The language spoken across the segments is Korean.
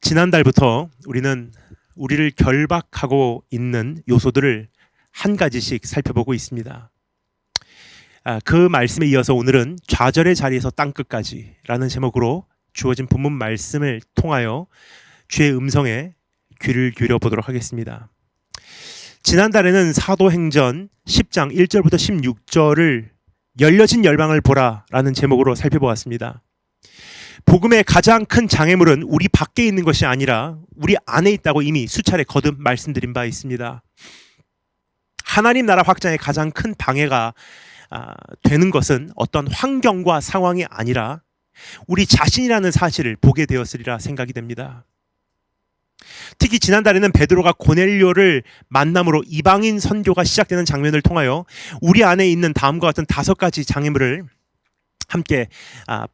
지난달부터 우리는 우리를 결박하고 있는 요소들을 한 가지씩 살펴보고 있습니다. 그 말씀에 이어서 오늘은 좌절의 자리에서 땅끝까지라는 제목으로 주어진 본문 말씀을 통하여 주의 음성에 귀를 기울여 보도록 하겠습니다. 지난달에는 사도행전 10장 1절부터 16절을 열려진 열방을 보라라는 제목으로 살펴보았습니다. 복음의 가장 큰 장애물은 우리 밖에 있는 것이 아니라 우리 안에 있다고 이미 수차례 거듭 말씀드린 바 있습니다. 하나님 나라 확장의 가장 큰 방해가 되는 것은 어떤 환경과 상황이 아니라 우리 자신이라는 사실을 보게 되었으리라 생각이 됩니다. 특히 지난달에는 베드로가 고넬료를 만남으로 이방인 선교가 시작되는 장면을 통하여 우리 안에 있는 다음과 같은 5가지 장애물을 함께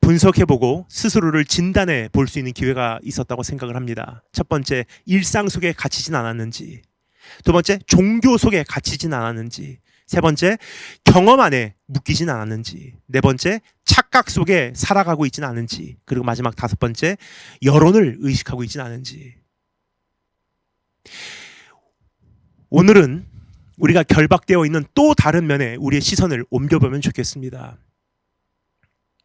분석해보고 스스로를 진단해 볼 수 있는 기회가 있었다고 생각을 합니다. 첫 번째, 일상 속에 갇히진 않았는지. 두 번째, 종교 속에 갇히진 않았는지. 세 번째, 경험 안에 묶이진 않았는지. 네 번째, 착각 속에 살아가고 있진 않은지. 그리고 마지막 5번째, 여론을 의식하고 있진 않은지. 오늘은 우리가 결박되어 있는 또 다른 면에 우리의 시선을 옮겨보면 좋겠습니다.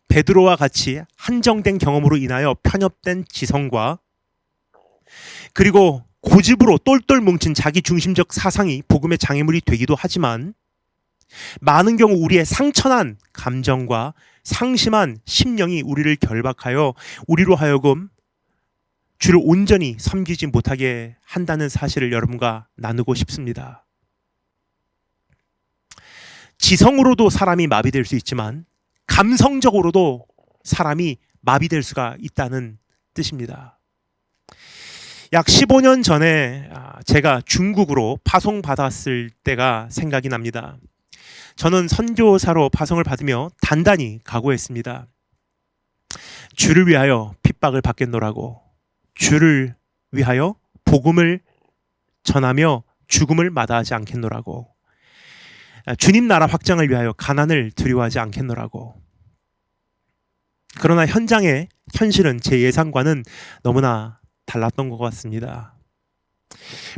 베드로와 같이 한정된 경험으로 인하여 편협된 지성과 그리고 고집으로 똘똘 뭉친 자기 중심적 사상이 복음의 장애물이 되기도 하지만 많은 경우 우리의 상처난 감정과 상심한 심령이 우리를 결박하여 우리로 하여금 주를 온전히 섬기지 못하게 한다는 사실을 여러분과 나누고 싶습니다. 지성으로도 사람이 마비될 수 있지만 감성적으로도 사람이 마비될 수가 있다는 뜻입니다. 약 15년 전에 제가 중국으로 파송받았을 때가 생각이 납니다. 저는 선교사로 파송을 받으며 단단히 각오했습니다. 주를 위하여 핍박을 받겠노라고, 주를 위하여 복음을 전하며 죽음을 마다하지 않겠노라고, 주님 나라 확장을 위하여 가난을 두려워하지 않겠노라고. 그러나 현장의 현실은 제 예상과는 너무나 달랐던 것 같습니다.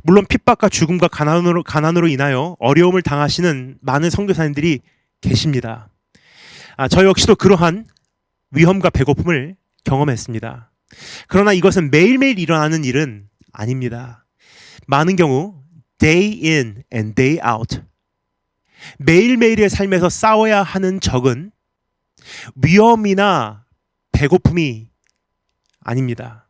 물론 핍박과 죽음과 가난으로 인하여 어려움을 당하시는 많은 선교사님들이 계십니다. 저 역시도 그러한 위험과 배고픔을 경험했습니다. 그러나 이것은 매일매일 일어나는 일은 아닙니다. 많은 경우 day in and day out, 매일매일의 삶에서 싸워야 하는 적은 위험이나 배고픔이 아닙니다.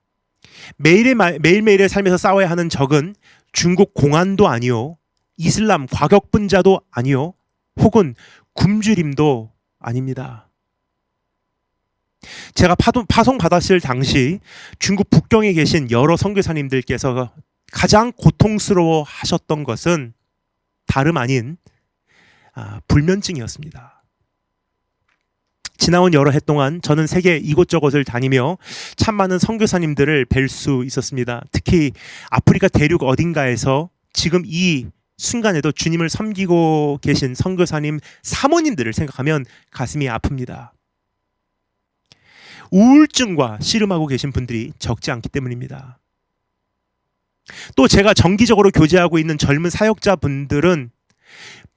매일매일의 삶에서 싸워야 하는 적은 중국 공안도 아니요, 이슬람 과격분자도 아니요, 혹은 굶주림도 아닙니다. 제가 파송 받았을 당시 중국 북경에 계신 여러 선교사님들께서 가장 고통스러워 하셨던 것은 다름 아닌 불면증이었습니다. 지나온 여러 해 동안 저는 세계 이곳저곳을 다니며 참 많은 선교사님들을 뵐 수 있었습니다. 특히 아프리카 대륙 어딘가에서 지금 이 순간에도 주님을 섬기고 계신 선교사님 사모님들을 생각하면 가슴이 아픕니다. 우울증과 씨름하고 계신 분들이 적지 않기 때문입니다. 또 제가 정기적으로 교제하고 있는 젊은 사역자분들은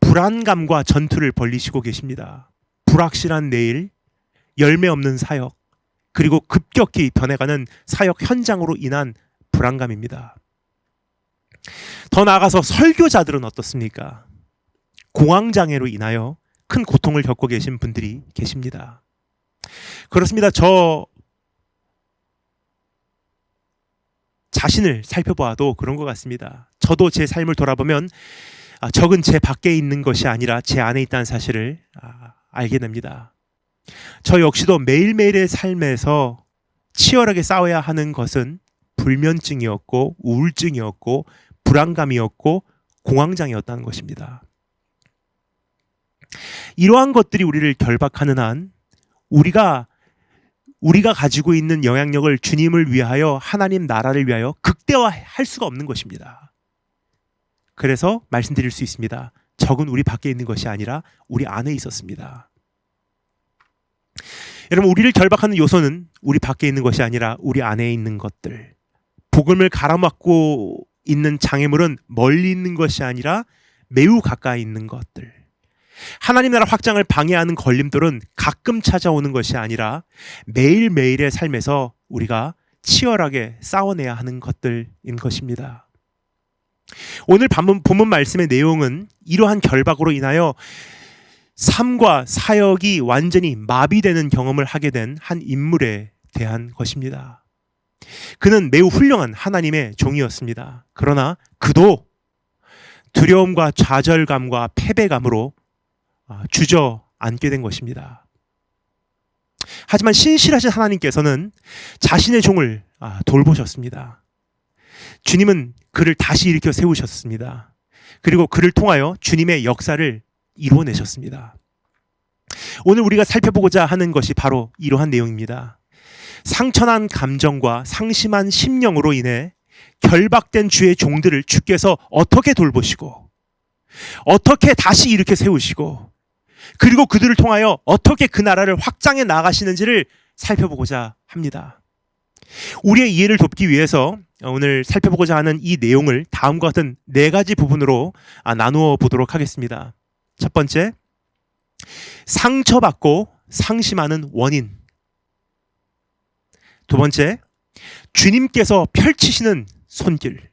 불안감과 전투를 벌이시고 계십니다. 불확실한 내일, 열매 없는 사역, 그리고 급격히 변해가는 사역 현장으로 인한 불안감입니다. 더 나아가서 설교자들은 어떻습니까? 공황장애로 인하여 큰 고통을 겪고 계신 분들이 계십니다. 그렇습니다. 저 자신을 살펴보아도 그런 것 같습니다. 저도 제 삶을 돌아보면 적은 제 밖에 있는 것이 아니라 제 안에 있다는 사실을 알게 됩니다. 저 역시도 매일매일의 삶에서 치열하게 싸워야 하는 것은 불면증이었고 우울증이었고 불안감이었고 공황장애였다는 것입니다. 이러한 것들이 우리를 결박하는 한 우리가 가지고 있는 영향력을 주님을 위하여, 하나님 나라를 위하여 극대화할 수가 없는 것입니다. 그래서 말씀드릴 수 있습니다. 적은 우리 밖에 있는 것이 아니라 우리 안에 있었습니다. 여러분, 우리를 결박하는 요소는 우리 밖에 있는 것이 아니라 우리 안에 있는 것들, 복음을 가로막고 있는 장애물은 멀리 있는 것이 아니라 매우 가까이 있는 것들. 하나님 나라 확장을 방해하는 걸림돌은 가끔 찾아오는 것이 아니라 매일매일의 삶에서 우리가 치열하게 싸워내야 하는 것들인 것입니다. 오늘 본문 말씀의 내용은 이러한 결박으로 인하여 삶과 사역이 완전히 마비되는 경험을 하게 된 한 인물에 대한 것입니다. 그는 매우 훌륭한 하나님의 종이었습니다. 그러나 그도 두려움과 좌절감과 패배감으로 주저앉게 된 것입니다. 하지만 신실하신 하나님께서는 자신의 종을 돌보셨습니다. 주님은 그를 다시 일으켜 세우셨습니다. 그리고 그를 통하여 주님의 역사를 이루어내셨습니다. 오늘 우리가 살펴보고자 하는 것이 바로 이러한 내용입니다. 상처난 감정과 상심한 심령으로 인해 결박된 주의 종들을 주께서 어떻게 돌보시고 어떻게 다시 일으켜 세우시고 그리고 그들을 통하여 어떻게 그 나라를 확장해 나가시는지를 살펴보고자 합니다. 우리의 이해를 돕기 위해서 오늘 살펴보고자 하는 이 내용을 다음과 같은 4가지 부분으로 나누어 보도록 하겠습니다. 첫 번째, 상처받고 상심하는 원인. 두 번째, 주님께서 펼치시는 손길.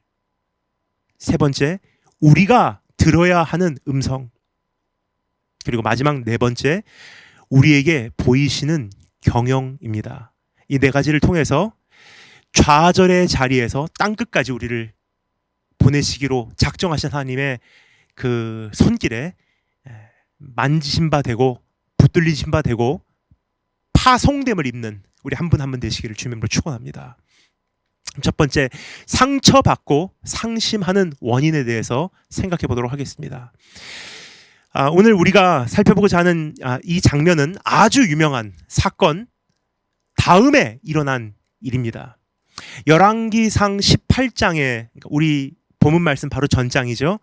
세 번째, 우리가 들어야 하는 음성. 그리고 마지막 4번째, 우리에게 보이시는 경영입니다. 이 4가지를 통해서 좌절의 자리에서 땅끝까지 우리를 보내시기로 작정하신 하나님의 그 손길에 만지신 바 되고 붙들리신 바 되고 파송됨을 입는 우리 한 분 한 분 되시기를 주님으로 축원합니다. 첫 번째, 상처받고 상심하는 원인에 대해서 생각해 보도록 하겠습니다. 오늘 우리가 살펴보고자 하는 이 장면은 아주 유명한 사건 다음에 일어난 일입니다. 열왕기상 18장에 우리 본문 말씀 바로 전장이죠.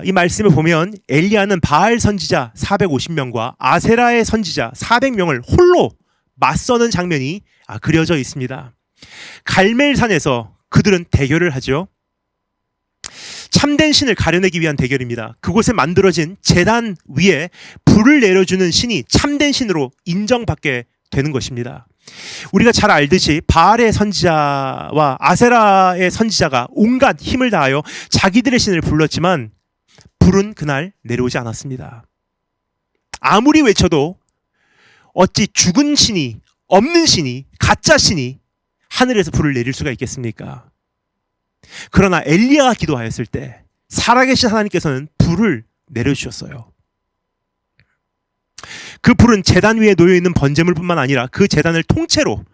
이 말씀을 보면 엘리야는 바알 선지자 450명과 아세라의 선지자 400명을 홀로 맞서는 장면이 그려져 있습니다. 갈멜산에서 그들은 대결을 하죠. 참된 신을 가려내기 위한 대결입니다. 그곳에 만들어진 제단 위에 불을 내려주는 신이 참된 신으로 인정받게 되는 것입니다. 우리가 잘 알듯이 바알의 선지자와 아세라의 선지자가 온갖 힘을 다하여 자기들의 신을 불렀지만 불은 그날 내려오지 않았습니다. 아무리 외쳐도 어찌 죽은 신이, 없는 신이, 가짜 신이 하늘에서 불을 내릴 수가 있겠습니까? 그러나 엘리야가 기도하였을 때 살아계신 하나님께서는 불을 내려주셨어요. 그 불은 제단 위에 놓여있는 번제물뿐만 아니라 그 제단을 통째로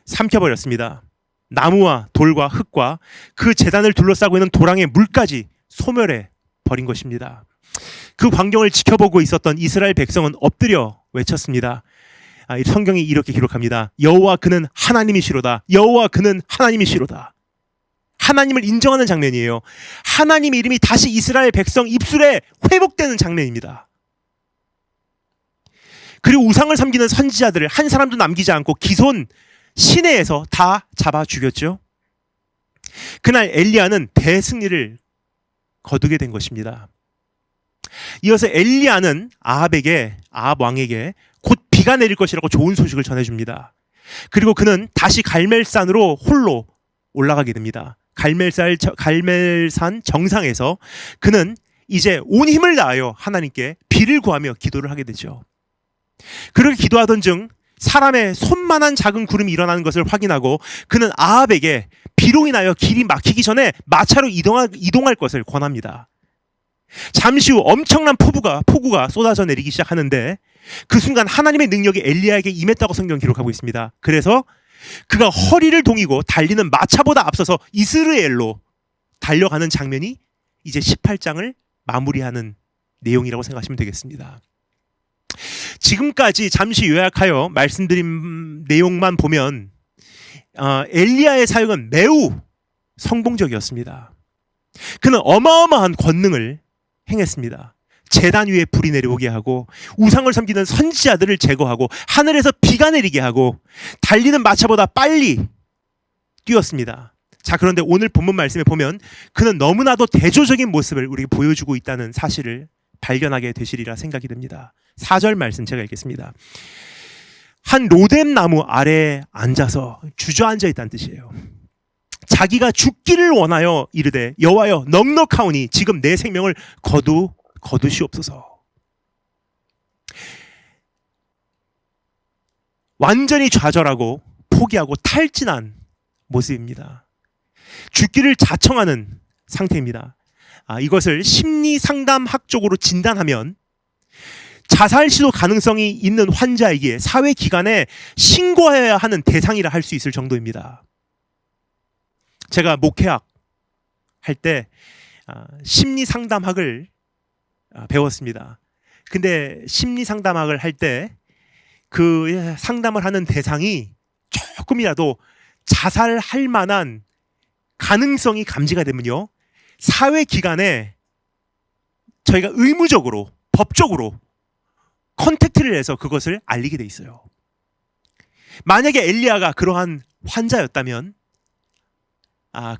삼켜버렸습니다. 나무와 돌과 흙과 그 제단을 둘러싸고 있는 도랑의 물까지 소멸해 버린 것입니다. 그 광경을 지켜보고 있었던 이스라엘 백성은 엎드려 외쳤습니다. 성경이 이렇게 기록합니다. 여호와 그는 하나님이시로다. 여호와 그는 하나님이시로다. 하나님을 인정하는 장면이에요. 하나님의 이름이 다시 이스라엘 백성 입술에 회복되는 장면입니다. 그리고 우상을 섬기는 선지자들을 한 사람도 남기지 않고 기손 시내에서 다 잡아 죽였죠. 그날 엘리야는 대승리를 거두게 된 것입니다. 이어서 엘리야는 아합 왕에게 곧 비가 내릴 것이라고 좋은 소식을 전해줍니다. 그리고 그는 다시 갈멜산으로 홀로 올라가게 됩니다. 갈멜산 정상에서 그는 이제 온 힘을 다하여 하나님께 비를 구하며 기도를 하게 되죠. 그렇게 기도하던 중 사람의 손만한 작은 구름이 일어나는 것을 확인하고 그는 아합에게 비로 인하여 길이 막히기 전에 마차로 이동할 것을 권합니다. 잠시 후 엄청난 폭우가 쏟아져 내리기 시작하는데 그 순간 하나님의 능력이 엘리야에게 임했다고 성경 기록하고 있습니다. 그래서 그가 허리를 동이고 달리는 마차보다 앞서서 이스라엘로 달려가는 장면이 이제 18장을 마무리하는 내용이라고 생각하시면 되겠습니다. 지금까지 잠시 요약하여 말씀드린 내용만 보면 엘리야의 사역은 매우 성공적이었습니다. 그는 어마어마한 권능을 행했습니다. 제단 위에 불이 내려오게 하고 우상을 섬기는 선지자들을 제거하고 하늘에서 비가 내리게 하고 달리는 마차보다 빨리 뛰었습니다. 자, 그런데 오늘 본문 말씀에 보면 그는 너무나도 대조적인 모습을 우리에게 보여주고 있다는 사실을 발견하게 되시리라 생각이 듭니다. 4절 말씀 제가 읽겠습니다. 한 로뎀 나무 아래에 앉아서 주저앉아 있다는 뜻이에요. 자기가 죽기를 원하여 이르되 여호와여 넉넉하오니 지금 내 생명을 거두시옵소서. 완전히 좌절하고 포기하고 탈진한 모습입니다. 죽기를 자청하는 상태입니다. 이것을 심리상담학적으로 진단하면 자살 시도 가능성이 있는 환자에게 사회기관에 신고해야 하는 대상이라 할 수 있을 정도입니다. 제가 목회학 할 때 심리상담학을 배웠습니다. 근데 심리상담학을 할 때 그 상담을 하는 대상이 조금이라도 자살할 만한 가능성이 감지가 되면요, 사회기관에 저희가 의무적으로 법적으로 컨택트를 해서 그것을 알리게 돼 있어요. 만약에 엘리야가 그러한 환자였다면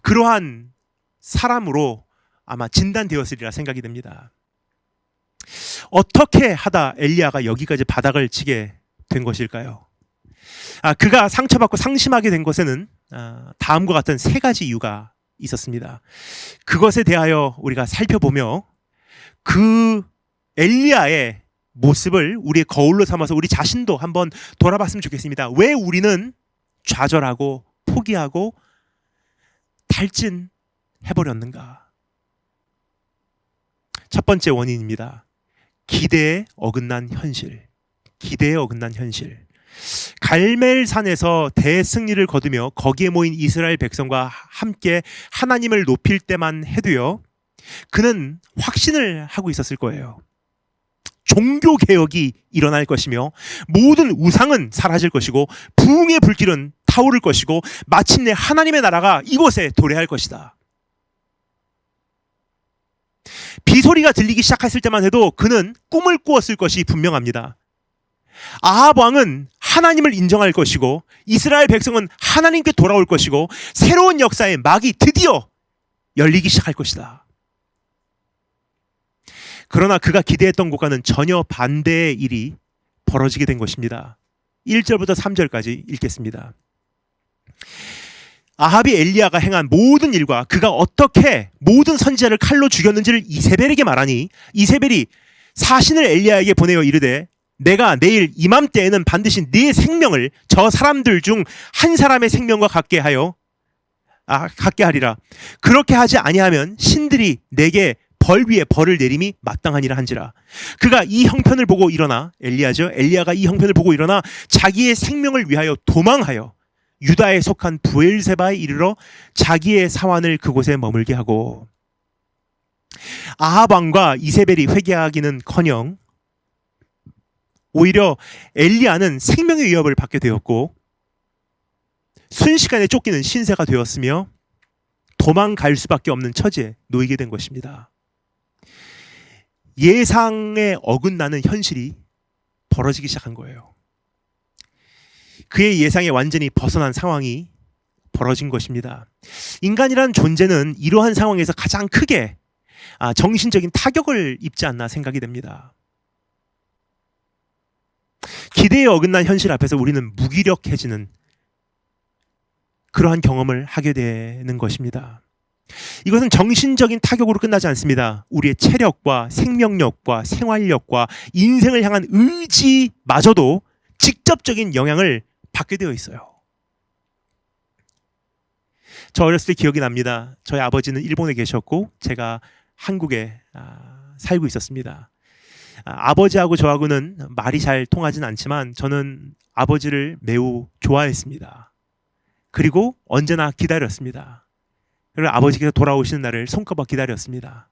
그러한 사람으로 아마 진단되었으리라 생각이 됩니다. 어떻게 하다 엘리야가 여기까지 바닥을 치게 된 것일까요? 그가 상처받고 상심하게 된 것에는 다음과 같은 3가지 이유가 있었습니다. 그것에 대하여 우리가 살펴보며 그 엘리야의 모습을 우리의 거울로 삼아서 우리 자신도 한번 돌아봤으면 좋겠습니다. 왜 우리는 좌절하고 포기하고 탈진해버렸는가? 첫 번째 원인입니다. 기대에 어긋난 현실. 기대에 어긋난 현실. 갈멜산에서 대승리를 거두며 거기에 모인 이스라엘 백성과 함께 하나님을 높일 때만 해도요, 그는 확신을 하고 있었을 거예요. 종교개혁이 일어날 것이며 모든 우상은 사라질 것이고 부흥의 불길은 타오를 것이고 마침내 하나님의 나라가 이곳에 도래할 것이다. 비소리가 들리기 시작했을 때만 해도 그는 꿈을 꾸었을 것이 분명합니다. 아합 왕은 하나님을 인정할 것이고 이스라엘 백성은 하나님께 돌아올 것이고 새로운 역사의 막이 드디어 열리기 시작할 것이다. 그러나 그가 기대했던 것과는 전혀 반대의 일이 벌어지게 된 것입니다. 1절부터 3절까지 읽겠습니다. 아합이 엘리야가 행한 모든 일과 그가 어떻게 모든 선지자를 칼로 죽였는지를 이세벨에게 말하니 이세벨이 사신을 엘리야에게 보내어 이르되 내가 내일 이맘때에는 반드시 네 생명을 저 사람들 중 한 사람의 생명과 같게 하리라. 그렇게 하지 아니하면 신들이 내게 벌 위에 벌을 내림이 마땅하니라 한지라. 그가 이 형편을 보고 일어나 엘리야가 이 형편을 보고 일어나 자기의 생명을 위하여 도망하여 유다에 속한 부엘세바에 이르러 자기의 사환을 그곳에 머물게 하고, 아합 왕과 이세벨이 회개하기는커녕 오히려 엘리야는 생명의 위협을 받게 되었고 순식간에 쫓기는 신세가 되었으며 도망갈 수밖에 없는 처지에 놓이게 된 것입니다. 예상에 어긋나는 현실이 벌어지기 시작한 거예요. 그의 예상에 완전히 벗어난 상황이 벌어진 것입니다. 인간이라는 존재는 이러한 상황에서 가장 크게 정신적인 타격을 입지 않나 생각이 됩니다. 기대에 어긋난 현실 앞에서 우리는 무기력해지는 그러한 경험을 하게 되는 것입니다. 이것은 정신적인 타격으로 끝나지 않습니다. 우리의 체력과 생명력과 생활력과 인생을 향한 의지마저도 직접적인 영향을 받게 되어 있어요. 저 어렸을 때 기억이 납니다. 저희 아버지는 일본에 계셨고 제가 한국에 살고 있었습니다. 아버지하고 저하고는 말이 잘 통하진 않지만 저는 아버지를 매우 좋아했습니다. 그리고 언제나 기다렸습니다. 그리고 아버지께서 돌아오시는 날을 손꼽아 기다렸습니다.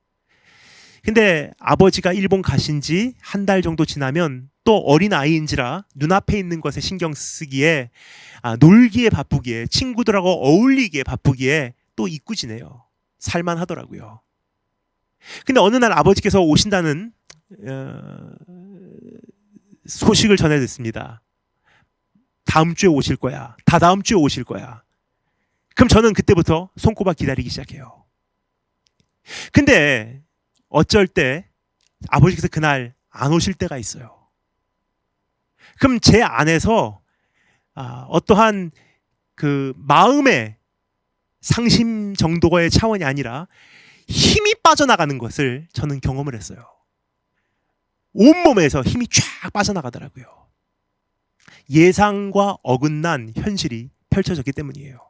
근데 아버지가 일본 가신 지 한 달 정도 지나면 또 어린 아이인지라 눈앞에 있는 것에 신경 쓰기에 놀기에 바쁘기에 친구들하고 어울리기에 바쁘기에 또 이꾸지네요. 살만하더라고요. 근데 어느 날 아버지께서 오신다는 소식을 전해 듣습니다. 다음 주에 오실 거야. 다다음 주에 오실 거야. 그럼 저는 그때부터 손꼽아 기다리기 시작해요. 근데 어쩔 때 아버지께서 그날 안 오실 때가 있어요. 그럼 제 안에서 어떠한 그 마음의 상심 정도의 차원이 아니라 힘이 빠져나가는 것을 저는 경험을 했어요. 온몸에서 힘이 쫙 빠져나가더라고요. 예상과 어긋난 현실이 펼쳐졌기 때문이에요.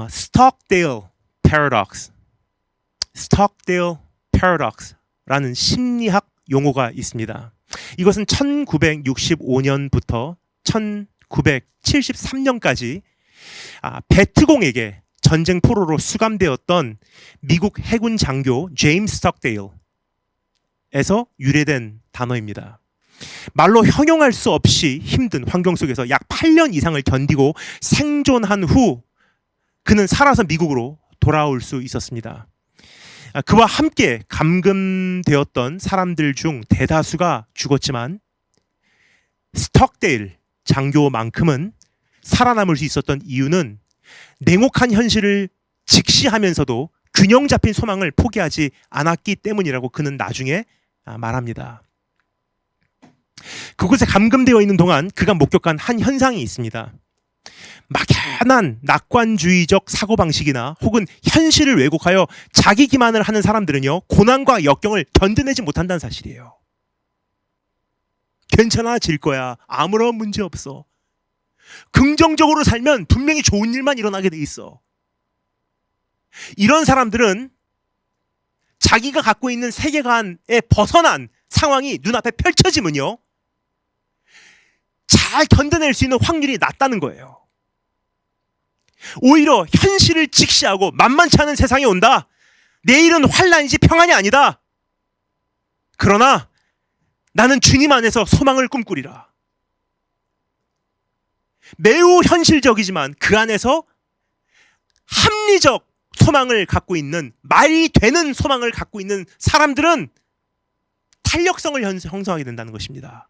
스톡데일 패러독스, 스톡데일 패러독스라는 심리학 용어가 있습니다. 이것은 1965년부터 1973년까지 베트공에게 전쟁 포로로 수감되었던 미국 해군 장교 제임스 스톡데일에서 유래된 단어입니다. 말로 형용할 수 없이 힘든 환경 속에서 약 8년 이상을 견디고 생존한 후 그는 살아서 미국으로 돌아올 수 있었습니다. 그와 함께 감금되었던 사람들 중 대다수가 죽었지만 스톡데일 장교만큼은 살아남을 수 있었던 이유는 냉혹한 현실을 직시하면서도 균형 잡힌 소망을 포기하지 않았기 때문이라고 그는 나중에 말합니다. 그곳에 감금되어 있는 동안 그가 목격한 한 현상이 있습니다. 막연한 낙관주의적 사고방식이나 혹은 현실을 왜곡하여 자기 기만을 하는 사람들은요, 고난과 역경을 견뎌내지 못한다는 사실이에요. 괜찮아질 거야. 아무런 문제 없어. 긍정적으로 살면 분명히 좋은 일만 일어나게 돼 있어. 이런 사람들은 자기가 갖고 있는 세계관에 벗어난 상황이 눈앞에 펼쳐지면요, 잘 견뎌낼 수 있는 확률이 낮다는 거예요. 오히려 현실을 직시하고 만만치 않은 세상이 온다. 내일은 환란이지 평안이 아니다. 그러나 나는 주님 안에서 소망을 꿈꾸리라. 매우 현실적이지만 그 안에서 합리적 소망을 갖고 있는, 말이 되는 소망을 갖고 있는 사람들은 탄력성을 형성하게 된다는 것입니다.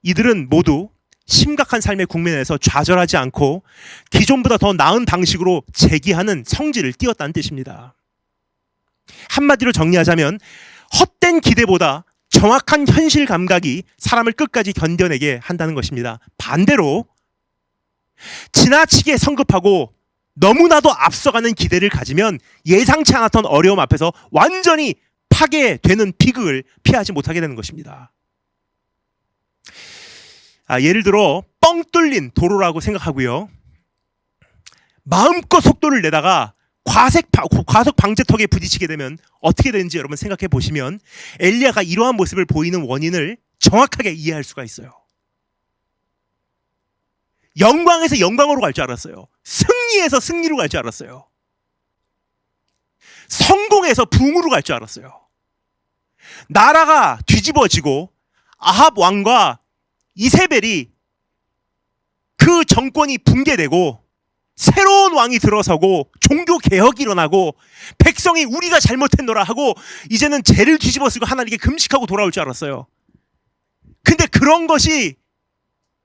이들은 모두 심각한 삶의 국면에서 좌절하지 않고 기존보다 더 나은 방식으로 재기하는 성질을 띄었다는 뜻입니다. 한마디로 정리하자면 헛된 기대보다 정확한 현실 감각이 사람을 끝까지 견뎌내게 한다는 것입니다. 반대로 지나치게 성급하고 너무나도 앞서가는 기대를 가지면 예상치 않았던 어려움 앞에서 완전히 파괴되는 비극을 피하지 못하게 되는 것입니다. 예를 들어 뻥 뚫린 도로라고 생각하고요, 마음껏 속도를 내다가 과속 방지턱에 부딪히게 되면 어떻게 되는지 여러분 생각해 보시면 엘리야가 이러한 모습을 보이는 원인을 정확하게 이해할 수가 있어요. 영광에서 영광으로 갈 줄 알았어요. 승리에서 승리로 갈 줄 알았어요. 성공에서 붕으로 갈 줄 알았어요. 나라가 뒤집어지고 아합 왕과 이세벨이 그 정권이 붕괴되고 새로운 왕이 들어서고 종교 개혁이 일어나고 백성이 우리가 잘못했노라 하고 이제는 죄를 뒤집어 쓰고 하나님께 금식하고 돌아올 줄 알았어요. 근데 그런 것이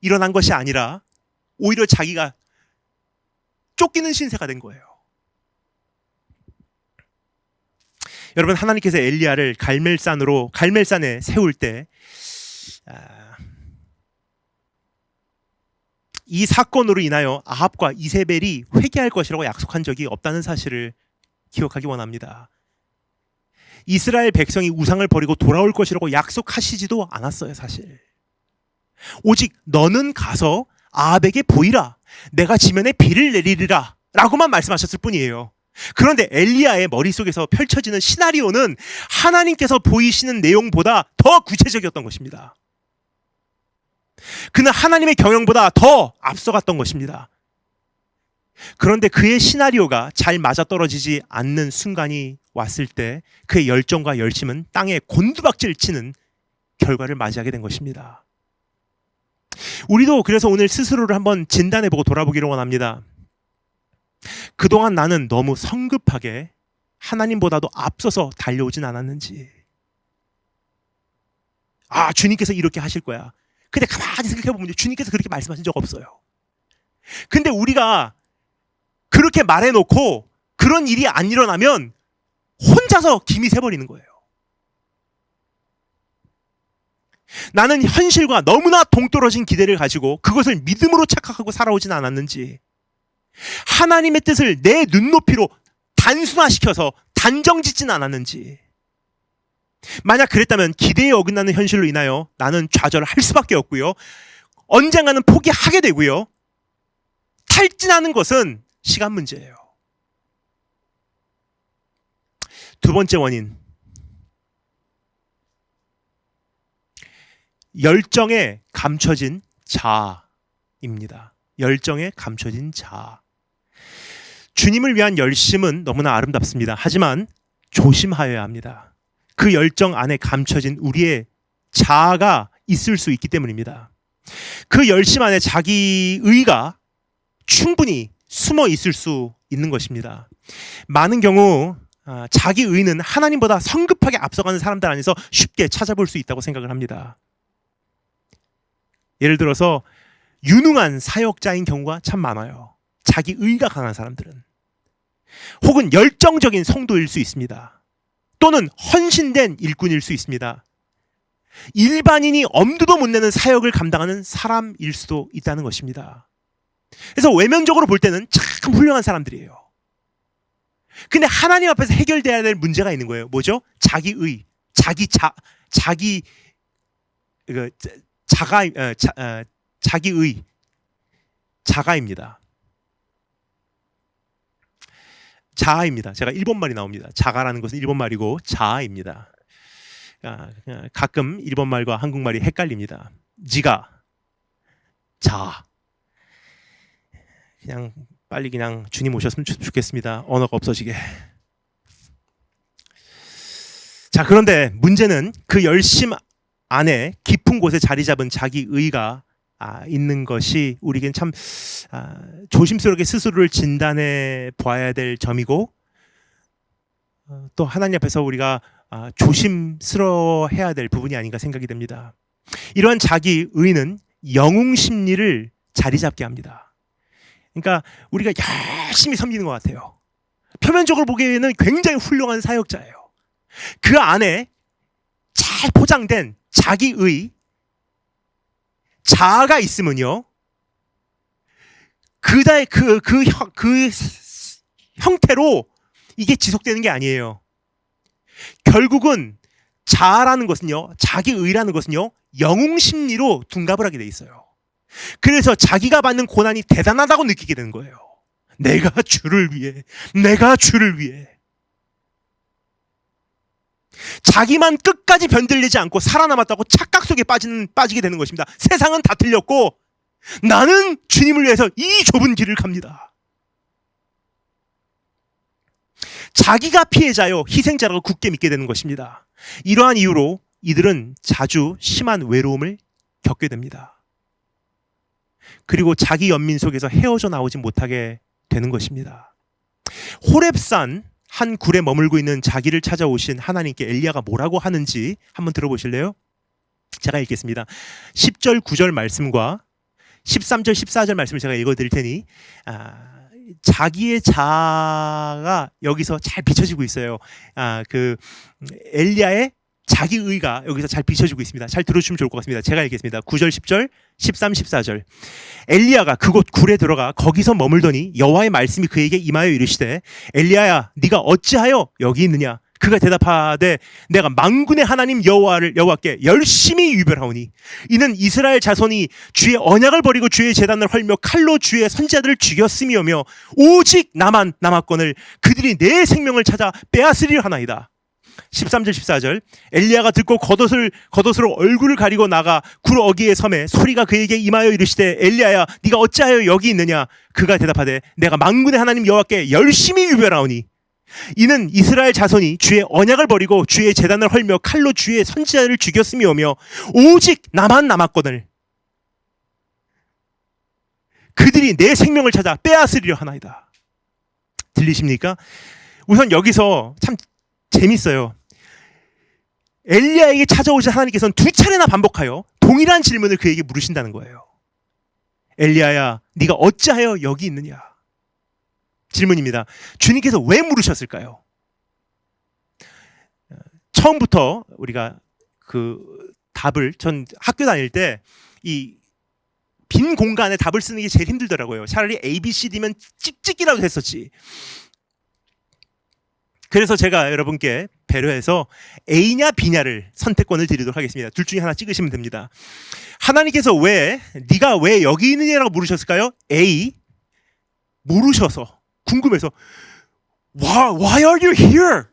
일어난 것이 아니라 오히려 자기가 쫓기는 신세가 된 거예요. 여러분, 하나님께서 엘리야를 갈멜산에 세울 때 이 사건으로 인하여 아합과 이세벨이 회개할 것이라고 약속한 적이 없다는 사실을 기억하기 원합니다. 이스라엘 백성이 우상을 버리고 돌아올 것이라고 약속하시지도 않았어요, 사실. 오직 너는 가서 아합에게 보이라. 내가 지면에 비를 내리리라. 라고만 말씀하셨을 뿐이에요. 그런데 엘리야의 머릿속에서 펼쳐지는 시나리오는 하나님께서 보이시는 내용보다 더 구체적이었던 것입니다. 그는 하나님의 경영보다 더 앞서갔던 것입니다. 그런데 그의 시나리오가 잘 맞아떨어지지 않는 순간이 왔을 때 그의 열정과 열심은 땅에 곤두박질 치는 결과를 맞이하게 된 것입니다. 우리도 그래서 오늘 스스로를 한번 진단해보고 돌아보기를 원합니다. 그동안 나는 너무 성급하게 하나님보다도 앞서서 달려오진 않았는지. 주님께서 이렇게 하실 거야. 근데 가만히 생각해보면 주님께서 그렇게 말씀하신 적 없어요. 근데 우리가 그렇게 말해놓고 그런 일이 안 일어나면 혼자서 김이 새버리는 거예요. 나는 현실과 너무나 동떨어진 기대를 가지고 그것을 믿음으로 착각하고 살아오진 않았는지, 하나님의 뜻을 내 눈높이로 단순화시켜서 단정짓진 않았는지, 만약 그랬다면 기대에 어긋나는 현실로 인하여 나는 좌절할 수밖에 없고요. 언젠가는 포기하게 되고요. 탈진하는 것은 시간 문제예요. 두 번째 원인, 열정에 감춰진 자아입니다. 열정에 감춰진 자아. 주님을 위한 열심은 너무나 아름답습니다. 하지만 조심하여야 합니다. 그 열정 안에 감춰진 우리의 자아가 있을 수 있기 때문입니다. 그 열심 안에 자기의가 충분히 숨어 있을 수 있는 것입니다. 많은 경우 자기의는 하나님보다 성급하게 앞서가는 사람들 안에서 쉽게 찾아볼 수 있다고 생각을 합니다. 예를 들어서 유능한 사역자인 경우가 참 많아요. 자기의가 강한 사람들은. 혹은 열정적인 성도일 수 있습니다. 또는 헌신된 일꾼일 수 있습니다. 일반인이 엄두도 못 내는 사역을 감당하는 사람일 수도 있다는 것입니다. 그래서 외면적으로 볼 때는 참 훌륭한 사람들이에요. 근데 하나님 앞에서 해결돼야 될 문제가 있는 거예요. 뭐죠? 자기의, 자기의, 자가입니다. 자아입니다. 제가 일본말이 나옵니다. 자가라는 것은 일본말이고 자아입니다. 가끔 일본말과 한국말이 헷갈립니다. 지가, 자. 그냥 빨리 그냥 주님 오셨으면 좋겠습니다. 언어가 없어지게. 자, 그런데 문제는 그 열심 안에 깊은 곳에 자리 잡은 자기의가 있는 것이 우리에겐 참 조심스럽게 스스로를 진단해 보아야 될 점이고, 또 하나님 앞에서 우리가 조심스러워해야 될 부분이 아닌가 생각이 됩니다. 이러한 자기의는 영웅 심리를 자리 잡게 합니다. 그러니까 우리가 열심히 섬기는 것 같아요. 표면적으로 보기에는 굉장히 훌륭한 사역자예요. 그 안에 잘 포장된 자기의 자아가 있으면요, 그 형태로 이게 지속되는 게 아니에요. 결국은 자아라는 것은요, 자기의라는 것은요, 영웅 심리로 둔갑을 하게 돼 있어요. 그래서 자기가 받는 고난이 대단하다고 느끼게 되는 거예요. 내가 주를 위해. 자기만 끝까지 변들리지 않고 살아남았다고 착각 속에 빠지게 되는 것입니다. 세상은 다 틀렸고 나는 주님을 위해서 이 좁은 길을 갑니다. 자기가 피해자요, 희생자라고 굳게 믿게 되는 것입니다. 이러한 이유로 이들은 자주 심한 외로움을 겪게 됩니다. 그리고 자기 연민 속에서 헤어져 나오지 못하게 되는 것입니다. 호렙산 한 굴에 머물고 있는 자기를 찾아오신 하나님께 엘리야가 뭐라고 하는지 한번 들어보실래요? 제가 읽겠습니다. 10절 9절 말씀과 13절 14절 말씀을 제가 읽어드릴 테니 자기의 자아가 여기서 잘 비춰지고 있어요. 그 엘리야의 자기의가 여기서 잘 비춰지고 있습니다. 잘 들어주시면 좋을 것 같습니다. 제가 읽겠습니다. 9절 10절 13 14절. 엘리야가 그곳 굴에 들어가 거기서 머물더니 여호와의 말씀이 그에게 임하여 이르시되 엘리야야 네가 어찌하여 여기 있느냐. 그가 대답하되 내가 만군의 하나님 여호와께 열심히 유별하오니 이는 이스라엘 자손이 주의 언약을 버리고 주의 제단을 헐며 칼로 주의 선지자들을 죽였음이오며 오직 나만 남았거늘 그들이 내 생명을 찾아 빼앗으리라 하나이다. 13절 14절. 엘리야가 듣고 겉옷으로 얼굴을 가리고 나가 굴 어귀에 섬에 소리가 그에게 임하여 이르시되 엘리야야 네가 어찌하여 여기 있느냐. 그가 대답하되 내가 만군의 하나님 여호와께 열심히 유별하오니 이는 이스라엘 자손이 주의 언약을 버리고 주의 제단을 헐며 칼로 주의 선지자를 죽였음이오며 오직 나만 남았거늘 그들이 내 생명을 찾아 빼앗으리려 하나이다. 들리십니까? 우선 여기서 참 재밌어요. 엘리야에게 찾아오신 하나님께서는 두 차례나 반복하여 동일한 질문을 그에게 물으신다는 거예요. 엘리야야, 네가 어찌하여 여기 있느냐? 질문입니다. 주님께서 왜 물으셨을까요? 처음부터 우리가 그 답을, 전 학교 다닐 때 이 빈 공간에 답을 쓰는 게 제일 힘들더라고요. 차라리 A, B, C, D면 찍찍이라도 했었지. 그래서 제가 여러분께 배려해서 A냐 B냐를 선택권을 드리도록 하겠습니다. 둘 중에 하나 찍으시면 됩니다. 하나님께서 네가 왜 여기 있느냐라고 물으셨을까요? A, 모르셔서, 궁금해서 Why are you here?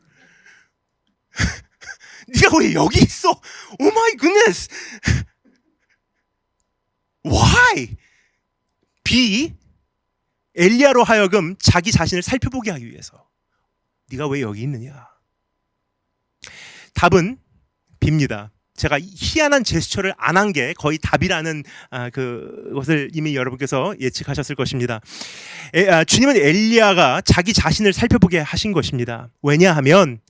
네가 왜 여기 있어? Oh my goodness. Why? B, 엘리야로 하여금 자기 자신을 살펴보게 하기 위해서. 네가 왜 여기 있느냐? 답은 B입니다. 제가 희한한 제스처를 안 한 게 거의 답이라는 그것을 이미 여러분께서 예측하셨을 것입니다. 주님은 엘리야가 자기 자신을 살펴보게 하신 것입니다. 왜냐하면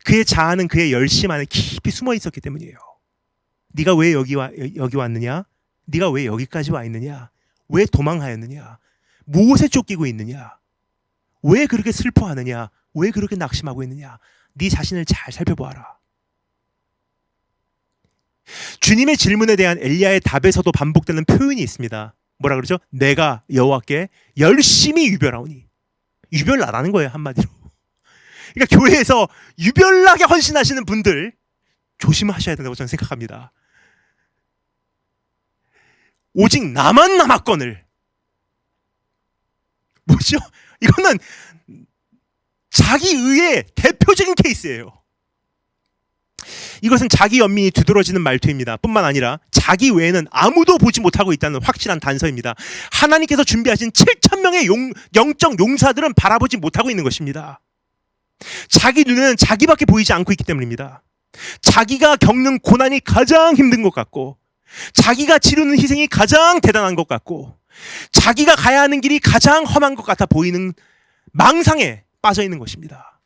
그의 자아는 그의 열심 안에 깊이 숨어 있었기 때문이에요. 네가 왜 여기 왔느냐? 네가 왜 여기까지 와 있느냐? 왜 도망하였느냐? 무엇에 쫓기고 있느냐? 왜 그렇게 슬퍼하느냐? 왜 그렇게 낙심하고 있느냐? 네 자신을 잘 살펴보아라. 주님의 질문에 대한 엘리야의 답에서도 반복되는 표현이 있습니다. 뭐라 그러죠? 내가 여호와께 열심히 유별하오니. 유별나라는 거예요, 한마디로. 그러니까 교회에서 유별나게 헌신하시는 분들 조심하셔야 된다고 저는 생각합니다. 오직 나만 남았건을. 뭐죠? 이거는 자기 의의 대표적인 케이스예요. 이것은 자기 연민이 두드러지는 말투입니다. 뿐만 아니라 자기 외에는 아무도 보지 못하고 있다는 확실한 단서입니다. 하나님께서 준비하신 7,000명의 영적 용사들은 바라보지 못하고 있는 것입니다. 자기 눈에는 자기밖에 보이지 않고 있기 때문입니다. 자기가 겪는 고난이 가장 힘든 것 같고, 자기가 치르는 희생이 가장 대단한 것 같고, 자기가 가야 하는 길이 가장 험한 것 같아 보이는 망상에 빠져 있는 것입니다.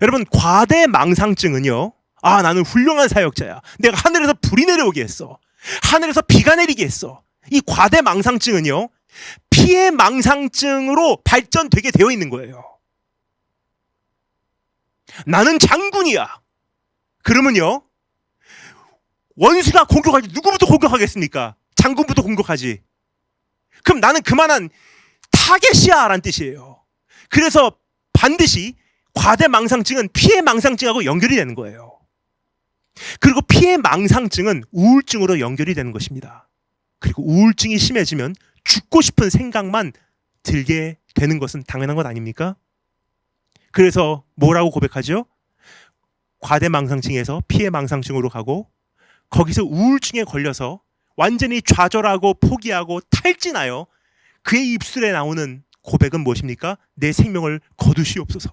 여러분, 과대 망상증은요, 나는 훌륭한 사역자야. 내가 하늘에서 불이 내려오게 했어. 하늘에서 비가 내리게 했어. 이 과대 망상증은요, 피해 망상증으로 발전되게 되어 있는 거예요. 나는 장군이야. 그러면요, 원수가 공격할 때 누구부터 공격하겠습니까? 장군부터 공격하지. 그럼 나는 그만한 타겟이야 라는 뜻이에요. 그래서 반드시 과대 망상증은 피해 망상증하고 연결이 되는 거예요. 그리고 피해 망상증은 우울증으로 연결이 되는 것입니다. 그리고 우울증이 심해지면 죽고 싶은 생각만 들게 되는 것은 당연한 것 아닙니까? 그래서 뭐라고 고백하죠? 과대 망상증에서 피해 망상증으로 가고, 거기서 우울증에 걸려서 완전히 좌절하고 포기하고 탈진하여 그의 입술에 나오는 고백은 무엇입니까? 내 생명을 거두시옵소서.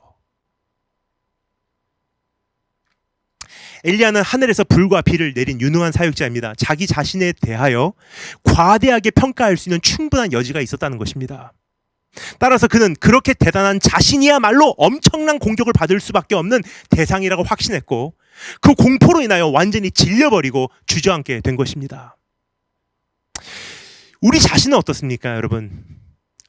엘리야는 하늘에서 불과 비를 내린 유능한 사역자입니다. 자기 자신에 대하여 과대하게 평가할 수 있는 충분한 여지가 있었다는 것입니다. 따라서 그는 그렇게 대단한 자신이야말로 엄청난 공격을 받을 수밖에 없는 대상이라고 확신했고, 그 공포로 인하여 완전히 질려버리고 주저앉게 된 것입니다. 우리 자신은 어떻습니까, 여러분?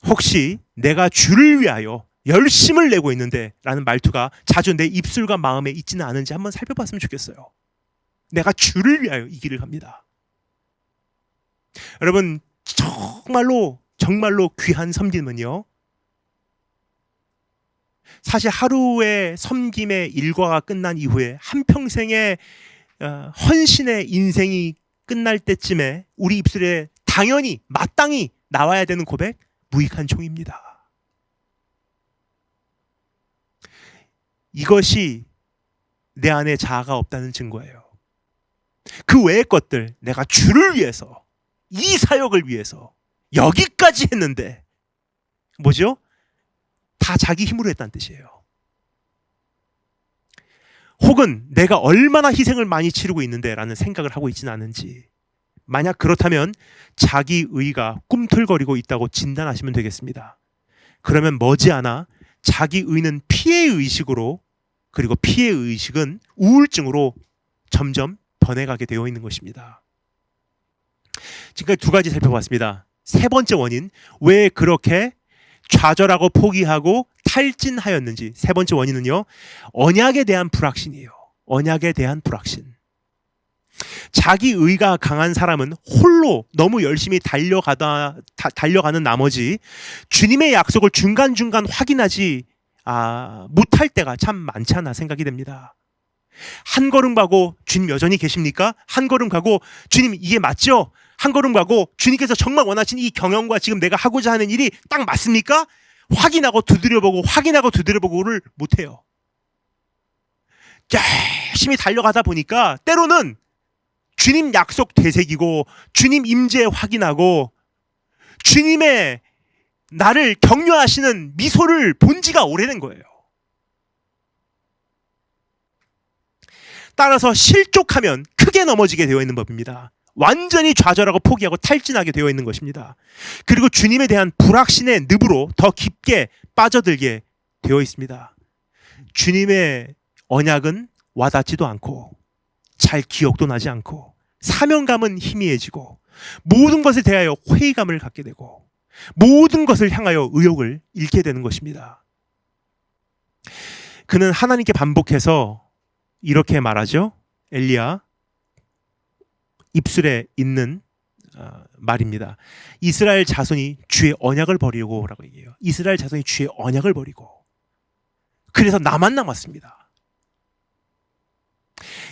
혹시 내가 주를 위하여 열심을 내고 있는데 라는 말투가 자주 내 입술과 마음에 있지는 않은지 한번 살펴봤으면 좋겠어요. 내가 주를 위하여 이 길을 갑니다. 여러분, 정말로 귀한 섬김은요, 사실 하루의 섬김의 일과가 끝난 이후에 한평생의 헌신의 인생이 끝날 때쯤에 우리 입술에 당연히 마땅히 나와야 되는 고백, 무익한 종입니다. 이것이 내 안에 자아가 없다는 증거예요. 그 외의 것들, 내가 주를 위해서, 이 사역을 위해서 여기까지 했는데, 뭐죠? 다 자기 힘으로 했다는 뜻이에요. 혹은 내가 얼마나 희생을 많이 치르고 있는데 라는 생각을 하고 있지는 않은지, 만약 그렇다면 자기 의가 꿈틀거리고 있다고 진단하시면 되겠습니다. 그러면 머지않아 자기 의는 피해의식으로, 그리고 피해의식은 우울증으로 점점 변해가게 되어 있는 것입니다. 지금까지 두 가지 살펴봤습니다. 세 번째 원인, 왜 그렇게 좌절하고 포기하고 탈진하였는지. 세 번째 원인은요, 언약에 대한 불확신이에요. 언약에 대한 불확신. 자기 의가 강한 사람은 홀로 너무 열심히 달려가는 나머지 주님의 약속을 중간중간 확인하지 못할 때가 참 많지 않나 생각이 됩니다. 한 걸음 가고 주님 여전히 계십니까? 한 걸음 가고 주님 이게 맞죠? 한 걸음 가고 주님께서 정말 원하신 이 경영과 지금 내가 하고자 하는 일이 딱 맞습니까? 확인하고 두드려보고를 못해요. 열심히 달려가다 보니까 때로는 주님 약속 되새기고 주님 임재 확인하고 주님의 나를 격려하시는 미소를 본 지가 오래된 거예요. 따라서 실족하면 크게 넘어지게 되어 있는 법입니다. 완전히 좌절하고 포기하고 탈진하게 되어 있는 것입니다. 그리고 주님에 대한 불확신의 늪으로 더 깊게 빠져들게 되어 있습니다. 주님의 언약은 와닿지도 않고 잘 기억도 나지 않고 사명감은 희미해지고 모든 것에 대하여 회의감을 갖게 되고 모든 것을 향하여 의욕을 잃게 되는 것입니다. 그는 하나님께 반복해서 이렇게 말하죠. 엘리야 입술에 있는 말입니다. 이스라엘 자손이 주의 언약을 버리고 라고 얘기해요. 이스라엘 자손이 주의 언약을 버리고 그래서 나만 남았습니다.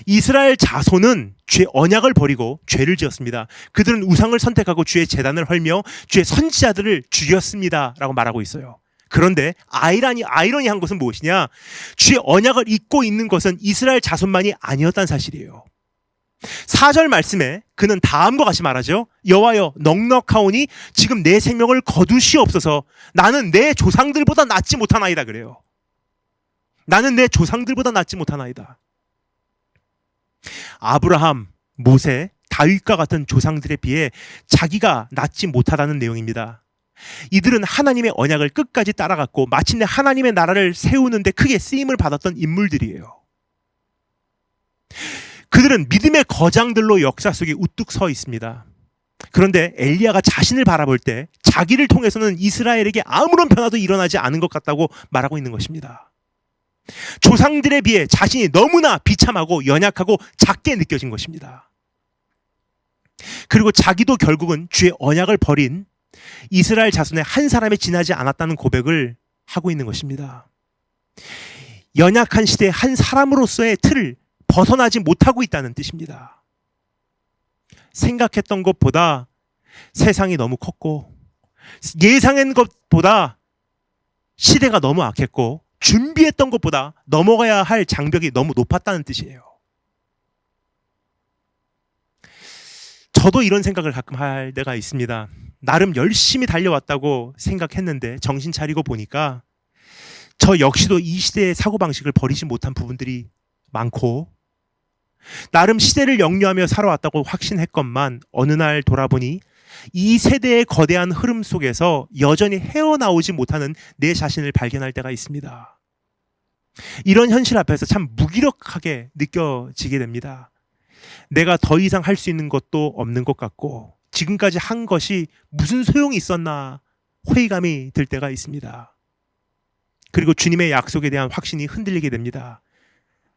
이스라엘 자손은 주의 언약을 버리고 죄를 지었습니다. 그들은 우상을 선택하고 주의 제단을 헐며 주의 선지자들을 죽였습니다 라고 말하고 있어요. 그런데 아이러니한 것은 무엇이냐? 주의 언약을 잊고 있는 것은 이스라엘 자손만이 아니었다는 사실이에요. 4절 말씀에 그는 다음과 같이 말하죠. 여호와여 넉넉하오니 지금 내 생명을 거두시옵소서. 나는 내 조상들보다 낫지 못하나이다 그래요. 나는 내 조상들보다 낫지 못하나이다. 아브라함, 모세, 다윗과 같은 조상들에 비해 자기가 낫지 못하다는 내용입니다. 이들은 하나님의 언약을 끝까지 따라갔고 마침내 하나님의 나라를 세우는데 크게 쓰임을 받았던 인물들이에요. 그들은 믿음의 거장들로 역사 속에 우뚝 서 있습니다. 그런데 엘리야가 자신을 바라볼 때 자기를 통해서는 이스라엘에게 아무런 변화도 일어나지 않은 것 같다고 말하고 있는 것입니다. 조상들에 비해 자신이 너무나 비참하고 연약하고 작게 느껴진 것입니다. 그리고 자기도 결국은 주의 언약을 버린 이스라엘 자손의 한 사람에 지나지 않았다는 고백을 하고 있는 것입니다. 연약한 시대의 한 사람으로서의 틀을 벗어나지 못하고 있다는 뜻입니다. 생각했던 것보다 세상이 너무 컸고 예상한 것보다 시대가 너무 악했고 준비했던 것보다 넘어가야 할 장벽이 너무 높았다는 뜻이에요. 저도 이런 생각을 가끔 할 때가 있습니다. 나름 열심히 달려왔다고 생각했는데 정신 차리고 보니까 저 역시도 이 시대의 사고방식을 버리지 못한 부분들이 많고 나름 시대를 역류하며 살아왔다고 확신했건만 어느 날 돌아보니 이 세대의 거대한 흐름 속에서 여전히 헤어나오지 못하는 내 자신을 발견할 때가 있습니다. 이런 현실 앞에서 참 무기력하게 느껴지게 됩니다. 내가 더 이상 할 수 있는 것도 없는 것 같고 지금까지 한 것이 무슨 소용이 있었나 회의감이 들 때가 있습니다. 그리고 주님의 약속에 대한 확신이 흔들리게 됩니다.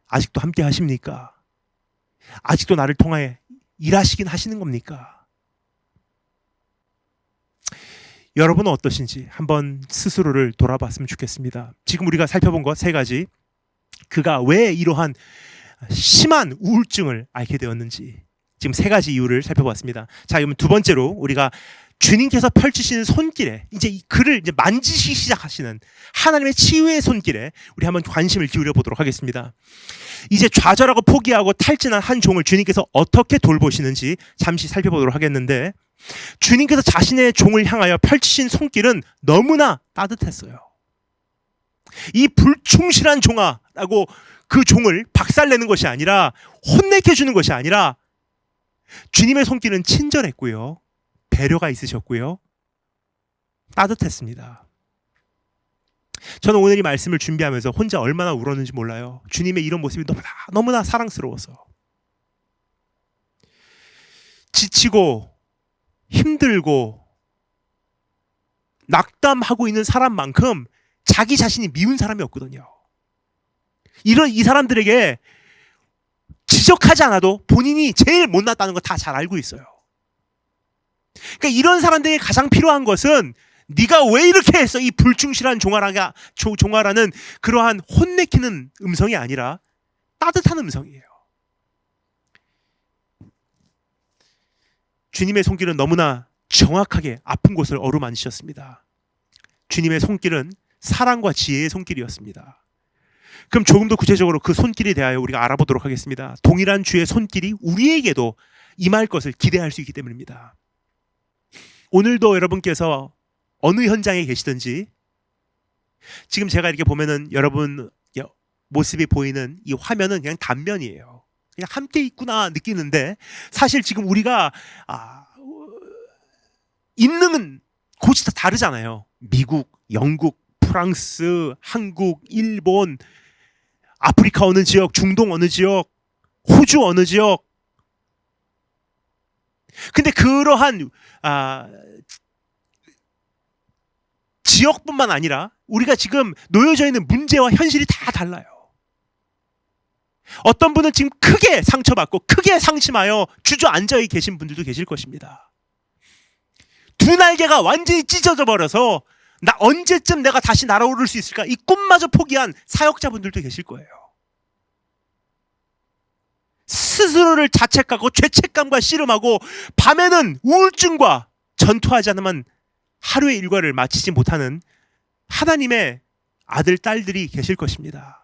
아직도 함께 하십니까? 아직도 나를 통하여 일하시긴 하시는 겁니까? 여러분은 어떠신지 한번 스스로를 돌아봤으면 좋겠습니다. 지금 우리가 살펴본 것 세 가지, 그가 왜 이러한 심한 우울증을 앓게 되었는지 지금 세 가지 이유를 살펴봤습니다. 자, 그러면 두 번째로 우리가 주님께서 펼치시는 손길에 이제 그를 이제 만지시기 시작하시는 하나님의 치유의 손길에 우리 한번 관심을 기울여 보도록 하겠습니다. 이제 좌절하고 포기하고 탈진한 한 종을 주님께서 어떻게 돌보시는지 잠시 살펴보도록 하겠는데 주님께서 자신의 종을 향하여 펼치신 손길은 너무나 따뜻했어요. 이 불충실한 종아라고 그 종을 박살내는 것이 아니라 혼내켜 주는 것이 아니라 주님의 손길은 친절했고요. 배려가 있으셨고요. 따뜻했습니다. 저는 오늘 이 말씀을 준비하면서 혼자 얼마나 울었는지 몰라요. 주님의 이런 모습이 너무나 사랑스러워서. 지치고 힘들고 낙담하고 있는 사람만큼 자기 자신이 미운 사람이 없거든요. 이 사람들에게 지적하지 않아도 본인이 제일 못났다는 거 다 잘 알고 있어요. 그러니까 이런 사람들에게 가장 필요한 것은 네가 왜 이렇게 했어? 이 불충실한 종아라는 그러한 혼내키는 음성이 아니라 따뜻한 음성이에요. 주님의 손길은 너무나 정확하게 아픈 곳을 어루만지셨습니다. 주님의 손길은 사랑과 지혜의 손길이었습니다. 그럼 조금 더 구체적으로 그 손길에 대하여 우리가 알아보도록 하겠습니다. 동일한 주의 손길이 우리에게도 임할 것을 기대할 수 있기 때문입니다. 오늘도 여러분께서 어느 현장에 계시든지 지금 제가 이렇게 보면은 여러분 모습이 보이는 이 화면은 그냥 단면이에요. 그냥 함께 있구나 느끼는데 사실 지금 우리가 있는 곳이 다 다르잖아요. 미국, 영국, 프랑스, 한국, 일본, 아프리카 어느 지역, 중동 어느 지역, 호주 어느 지역. 근데 그러한 지역뿐만 아니라 우리가 지금 놓여져 있는 문제와 현실이 다 달라요. 어떤 분은 지금 크게 상처받고 크게 상심하여 주저앉아 계신 분들도 계실 것입니다. 두 날개가 완전히 찢어져 버려서 나 언제쯤 내가 다시 날아오를 수 있을까? 이 꿈마저 포기한 사역자분들도 계실 거예요. 스스로를 자책하고 죄책감과 씨름하고 밤에는 우울증과 전투하지 않으면 하루의 일과를 마치지 못하는 하나님의 아들, 딸들이 계실 것입니다.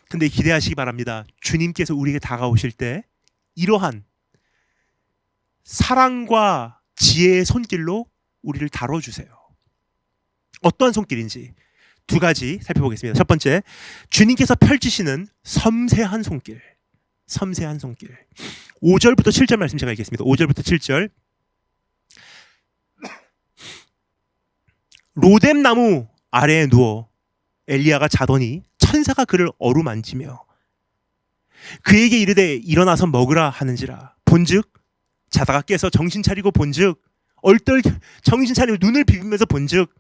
근데 기대하시기 바랍니다. 주님께서 우리에게 다가오실 때 이러한 사랑과 지혜의 손길로 우리를 다뤄주세요. 어떠한 손길인지 두 가지 살펴보겠습니다. 첫 번째, 주님께서 펼치시는 섬세한 손길. 섬세한 손길. 5절부터 7절 말씀 제가 읽겠습니다. 5절부터 7절. 로뎀 나무 아래에 누워 엘리야가 자더니 천사가 그를 어루만지며 그에게 이르되 일어나서 먹으라 하는지라. 본즉 자다가 깨서 정신 차리고 본즉 얼떨 정신 차리고 눈을 비비면서 본즉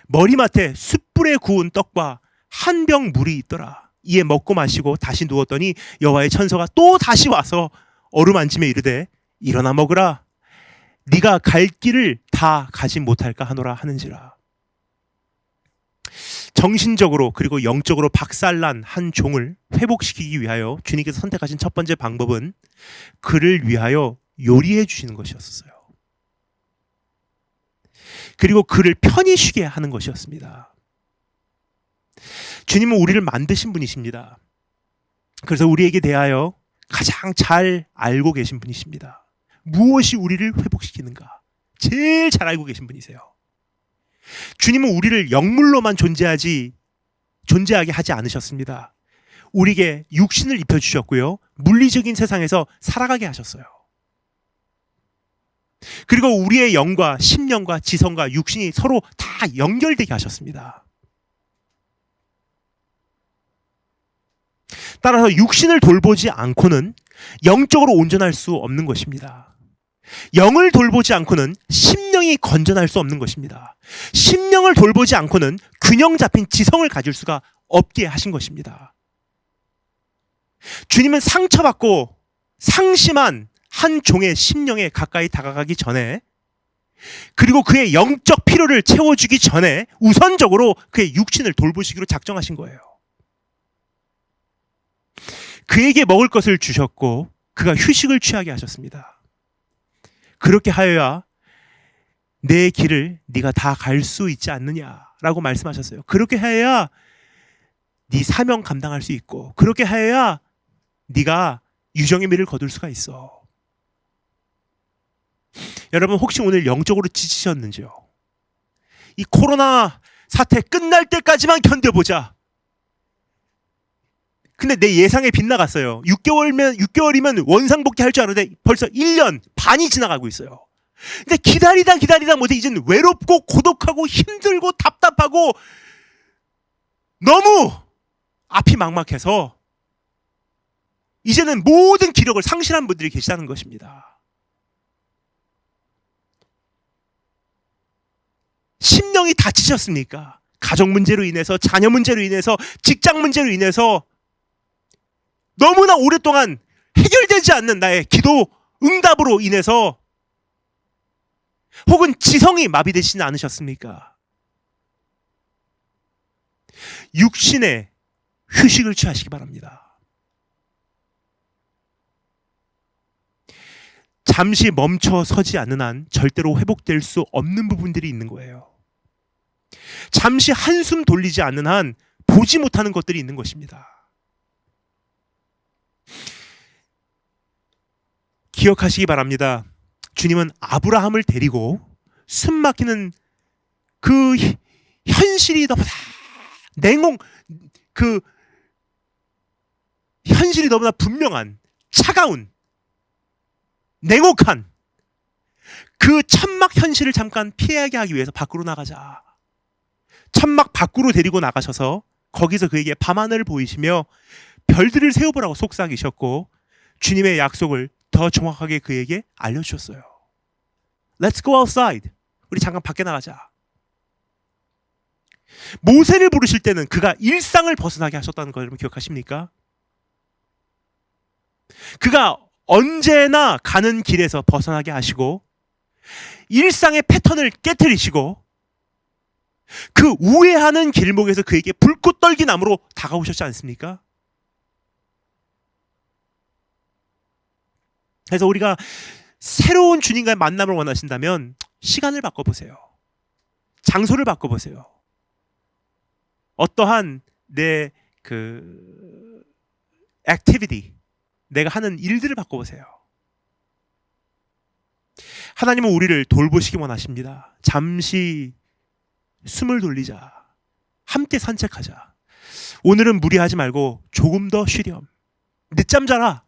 머리맡에 숯불에 구운 떡과 한 병 물이 있더라. 이에 먹고 마시고 다시 누웠더니 여호와의 천사가 또 다시 와서 어루만지며 이르되 일어나 먹으라. 네가 갈 길을 다 가지 못할까 하노라 하는지라. 정신적으로 그리고 영적으로 박살난 한 종을 회복시키기 위하여 주님께서 선택하신 첫 번째 방법은 그를 위하여 요리해 주시는 것이었어요. 그리고 그를 편히 쉬게 하는 것이었습니다. 주님은 우리를 만드신 분이십니다. 그래서 우리에게 대하여 가장 잘 알고 계신 분이십니다. 무엇이 우리를 회복시키는가 제일 잘 알고 계신 분이세요. 주님은 우리를 영물로만 존재하게 하지 않으셨습니다. 우리에게 육신을 입혀주셨고요. 물리적인 세상에서 살아가게 하셨어요. 그리고 우리의 영과 심령과 지성과 육신이 서로 다 연결되게 하셨습니다. 따라서 육신을 돌보지 않고는 영적으로 온전할 수 없는 것입니다. 영을 돌보지 않고는 심령이 건전할 수 없는 것입니다. 심령을 돌보지 않고는 균형 잡힌 지성을 가질 수가 없게 하신 것입니다. 주님은 상처받고 상심한 한 종의 심령에 가까이 다가가기 전에 그리고 그의 영적 필요를 채워주기 전에 우선적으로 그의 육신을 돌보시기로 작정하신 거예요. 그에게 먹을 것을 주셨고 그가 휴식을 취하게 하셨습니다. 그렇게 하여야 내 길을 네가 다 갈 수 있지 않느냐라고 말씀하셨어요. 그렇게 하여야 네 사명 감당할 수 있고 그렇게 하여야 네가 유정의 미를 거둘 수가 있어. 여러분 혹시 오늘 영적으로 지치셨는지요? 이 코로나 사태 끝날 때까지만 견뎌보자. 근데 내 예상에 빗나갔어요. 6개월이면 원상복귀 할 줄 알았는데 벌써 1년 반이 지나가고 있어요. 근데 기다리다 못해 이젠 외롭고 고독하고 힘들고 답답하고 너무 앞이 막막해서 이제는 모든 기력을 상실한 분들이 계시다는 것입니다. 심령이 다치셨습니까? 가정 문제로 인해서, 자녀 문제로 인해서, 직장 문제로 인해서 너무나 오랫동안 해결되지 않는 나의 기도 응답으로 인해서, 혹은 지성이 마비되시지 않으셨습니까? 육신의 휴식을 취하시기 바랍니다. 잠시 멈춰 서지 않는 한 절대로 회복될 수 없는 부분들이 있는 거예요. 잠시 한숨 돌리지 않는 한 보지 못하는 것들이 있는 것입니다. 기억하시기 바랍니다. 주님은 아브라함을 데리고 숨 막히는 그 현실이 너무나 현실이 너무나 분명한, 차가운, 냉혹한 그 천막 현실을 잠깐 피하게 하기 위해서 밖으로 나가자. 천막 밖으로 데리고 나가셔서 거기서 그에게 밤하늘을 보이시며 별들을 세어보라고 속삭이셨고, 주님의 약속을 더 정확하게 그에게 알려주셨어요. Let's go outside. 우리 잠깐 밖에 나가자. 모세를 부르실 때는 그가 일상을 벗어나게 하셨다는 걸 여러분 기억하십니까? 그가 언제나 가는 길에서 벗어나게 하시고, 일상의 패턴을 깨트리시고, 그 우회하는 길목에서 그에게 불꽃 떨기 나무로 다가오셨지 않습니까? 그래서 우리가 새로운 주님과의 만남을 원하신다면 시간을 바꿔보세요. 장소를 바꿔보세요. 어떠한 내 액티비티, 내가 하는 일들을 바꿔보세요. 하나님은 우리를 돌보시기 원하십니다. 잠시 숨을 돌리자. 함께 산책하자. 오늘은 무리하지 말고 조금 더 쉬렴. 늦잠 자라.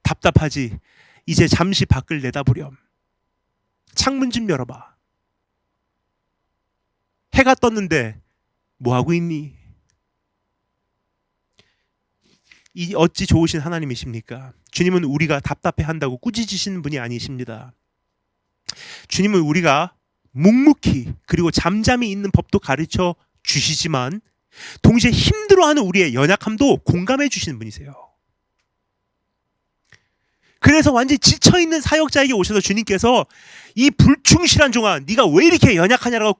답답하지. 이제 잠시 밖을 내다보렴. 창문 좀 열어봐. 해가 떴는데 뭐하고 있니? 이 어찌 좋으신 하나님이십니까? 주님은 우리가 답답해한다고 꾸짖으시는 분이 아니십니다. 주님은 우리가 묵묵히 그리고 잠잠히 있는 법도 가르쳐 주시지만 동시에 힘들어하는 우리의 연약함도 공감해 주시는 분이세요. 그래서 완전히 지쳐있는 사역자에게 오셔서 주님께서 이 불충실한 종아, 네가 왜 이렇게 연약하냐라고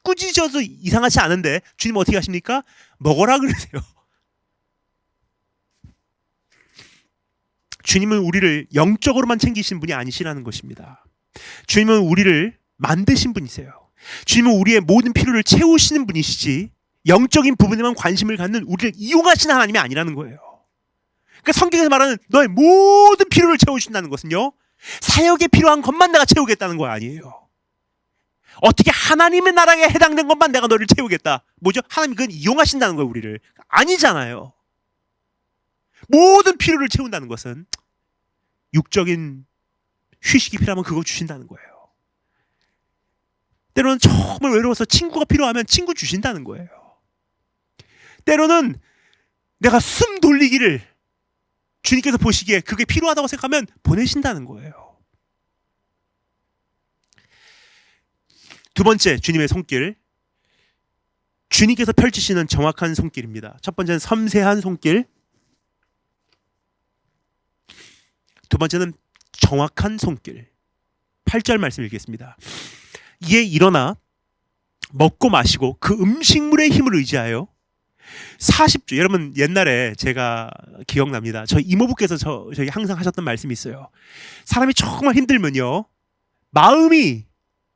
꾸짖어도 이상하지 않은데 주님은 어떻게 하십니까? 먹어라 그러세요. 주님은 우리를 영적으로만 챙기신 분이 아니시라는 것입니다. 주님은 우리를 만드신 분이세요. 주님은 우리의 모든 필요를 채우시는 분이시지 영적인 부분에만 관심을 갖는 우리를 이용하시는 하나님이 아니라는 거예요. 그러니까 성경에서 말하는 너의 모든 필요를 채우신다는 것은요, 사역에 필요한 것만 내가 채우겠다는 거 아니에요. 어떻게 하나님의 나라에 해당된 것만 내가 너를 채우겠다. 뭐죠? 하나님이 그건 이용하신다는 거예요, 우리를. 아니잖아요. 모든 필요를 채운다는 것은 육적인 휴식이 필요하면 그거 주신다는 거예요. 때로는 정말 외로워서 친구가 필요하면 친구 주신다는 거예요. 때로는 내가 숨 돌리기를 주님께서 보시기에 그게 필요하다고 생각하면 보내신다는 거예요. 두 번째, 주님의 손길. 주님께서 펼치시는 정확한 손길입니다. 첫 번째는 섬세한 손길. 두 번째는 정확한 손길. 8절 말씀 읽겠습니다. 이에 일어나 먹고 마시고 그 음식물의 힘을 의지하여 40주, 여러분 옛날에 제가 기억납니다. 저희 이모부께서 저희 항상 하셨던 말씀이 있어요. 사람이 정말 힘들면요, 마음이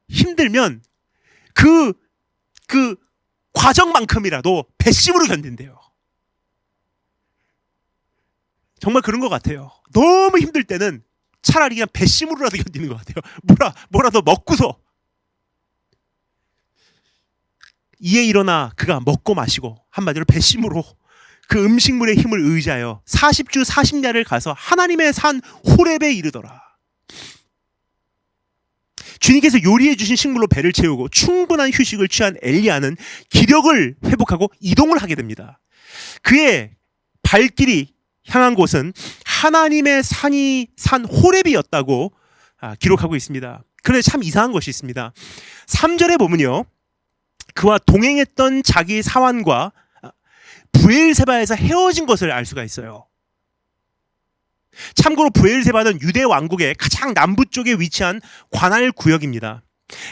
힘들면 그 과정만큼이라도 배심으로 견딘대요. 정말 그런 것 같아요. 너무 힘들 때는 차라리 그냥 배심으로라도 견디는 것 같아요. 뭐라도 먹고서. 이에 일어나 그가 먹고 마시고, 한마디로 배심으로 그 음식물의 힘을 의지하여 40주 40야를 가서 하나님의 산 호렙에 이르더라. 주님께서 요리해 주신 식물로 배를 채우고 충분한 휴식을 취한 엘리야는 기력을 회복하고 이동을 하게 됩니다. 그의 발길이 향한 곳은 하나님의 산 호렙이었다고 기록하고 있습니다. 그런데 참 이상한 것이 있습니다. 3절에 보면요, 그와 동행했던 자기 사환과 브엘세바에서 헤어진 것을 알 수가 있어요. 참고로 브엘세바는 유대 왕국의 가장 남부 쪽에 위치한 관할 구역입니다.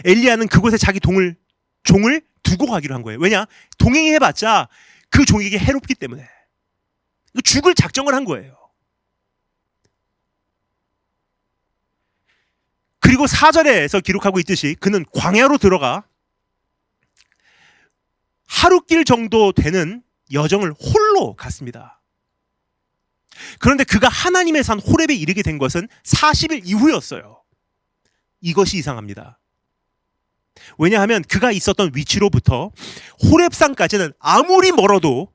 엘리야는 그곳에 자기 종을 두고 가기로 한 거예요. 왜냐? 동행해봤자 그 종에게 해롭기 때문에 죽을 작정을 한 거예요. 그리고 4절에서 기록하고 있듯이 그는 광야로 들어가 하루길 정도 되는 여정을 홀로 갔습니다. 그런데 그가 하나님의 산 호렙에 이르게 된 것은 40일 이후였어요. 이것이 이상합니다. 왜냐하면 그가 있었던 위치로부터 호렙산까지는 아무리 멀어도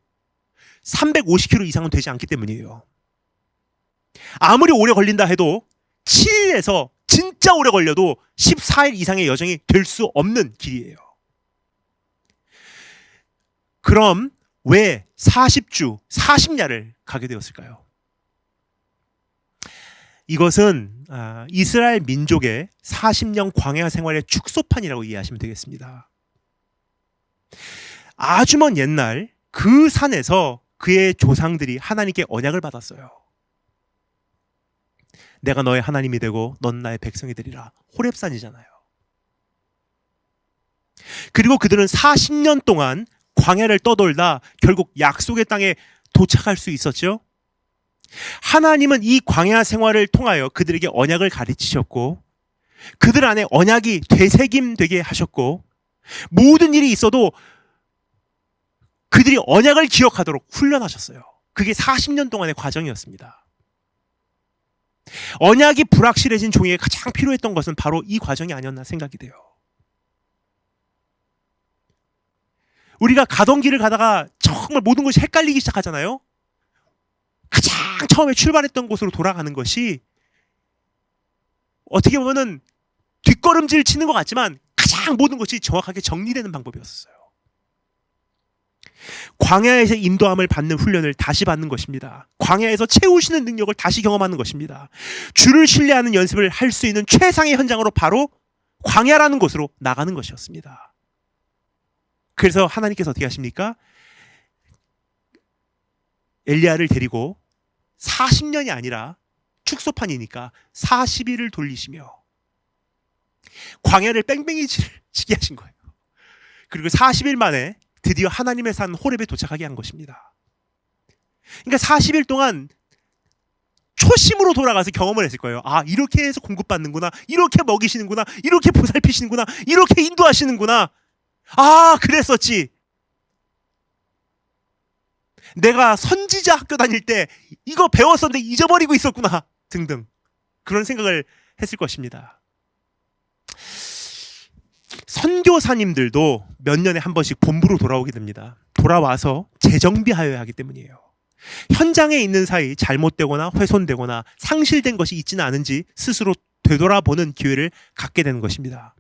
350km 이상은 되지 않기 때문이에요. 아무리 오래 걸린다 해도 7일에서 진짜 오래 걸려도 14일 이상의 여정이 될 수 없는 길이에요. 그럼 왜 40주, 40야를 가게 되었을까요? 이것은 이스라엘 민족의 40년 광야 생활의 축소판이라고 이해하시면 되겠습니다. 아주 먼 옛날 그 산에서 그의 조상들이 하나님께 언약을 받았어요. 내가 너의 하나님이 되고 넌 나의 백성이 되리라. 호렙산이잖아요. 그리고 그들은 40년 동안 광야를 떠돌다 결국 약속의 땅에 도착할 수 있었죠. 하나님은 이 광야 생활을 통하여 그들에게 언약을 가르치셨고 그들 안에 언약이 되새김되게 하셨고 모든 일이 있어도 그들이 언약을 기억하도록 훈련하셨어요. 그게 40년 동안의 과정이었습니다. 언약이 불확실해진 종에게 가장 필요했던 것은 바로 이 과정이 아니었나 생각이 돼요. 우리가 가던 길을 가다가 정말 모든 것이 헷갈리기 시작하잖아요. 가장 처음에 출발했던 곳으로 돌아가는 것이 어떻게 보면은 뒷걸음질 치는 것 같지만 가장 모든 것이 정확하게 정리되는 방법이었어요. 광야에서 인도함을 받는 훈련을 다시 받는 것입니다. 광야에서 채우시는 능력을 다시 경험하는 것입니다. 주를 신뢰하는 연습을 할 수 있는 최상의 현장으로 바로 광야라는 곳으로 나가는 것이었습니다. 그래서 하나님께서 어떻게 하십니까? 엘리야를 데리고 40년이 아니라 축소판이니까 40일을 돌리시며 광야를 뺑뺑이 치게 하신 거예요. 그리고 40일 만에 드디어 하나님의 산 호렙에 도착하게 한 것입니다. 그러니까 40일 동안 초심으로 돌아가서 경험을 했을 거예요. 아, 이렇게 해서 공급받는구나. 이렇게 먹이시는구나. 이렇게 보살피시는구나. 이렇게 인도하시는구나. 아, 그랬었지. 내가 선지자 학교 다닐 때 이거 배웠었는데 잊어버리고 있었구나. 등등. 그런 생각을 했을 것입니다. 선교사님들도 몇 년에 한 번씩 본부로 돌아오게 됩니다. 돌아와서 재정비하여야 하기 때문이에요. 현장에 있는 사이 잘못되거나 훼손되거나 상실된 것이 있지는 않은지 스스로 되돌아보는 기회를 갖게 되는 것입니다.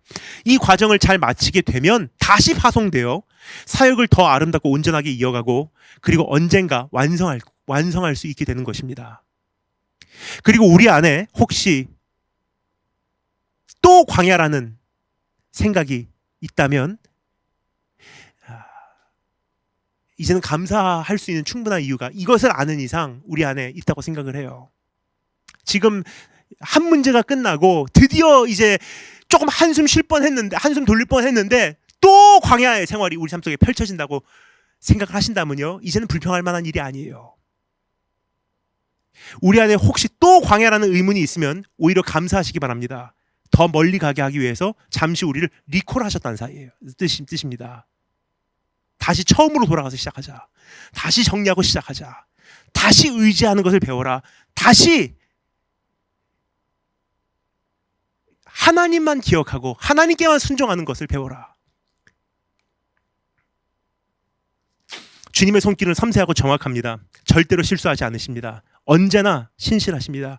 이 과정을 잘 마치게 되면 다시 파송되어 사역을 더 아름답고 온전하게 이어가고 그리고 언젠가 완성할 수 있게 되는 것입니다. 그리고 우리 안에 혹시 또 광야라는 생각이 있다면 이제는 감사할 수 있는 충분한 이유가 이것을 아는 이상 우리 안에 있다고 생각을 해요. 지금 한 문제가 끝나고 드디어 이제 조금 한숨 돌릴 뻔 했는데 또 광야의 생활이 우리 삶 속에 펼쳐진다고 생각을 하신다면요, 이제는 불평할 만한 일이 아니에요. 우리 안에 혹시 또 광야라는 의문이 있으면 오히려 감사하시기 바랍니다. 더 멀리 가게 하기 위해서 잠시 우리를 리콜하셨다는 뜻입니다. 다시 처음으로 돌아가서 시작하자. 다시 정리하고 시작하자. 다시 의지하는 것을 배워라. 다시 하나님만 기억하고 하나님께만 순종하는 것을 배워라. 주님의 손길은 섬세하고 정확합니다. 절대로 실수하지 않으십니다. 언제나 신실하십니다.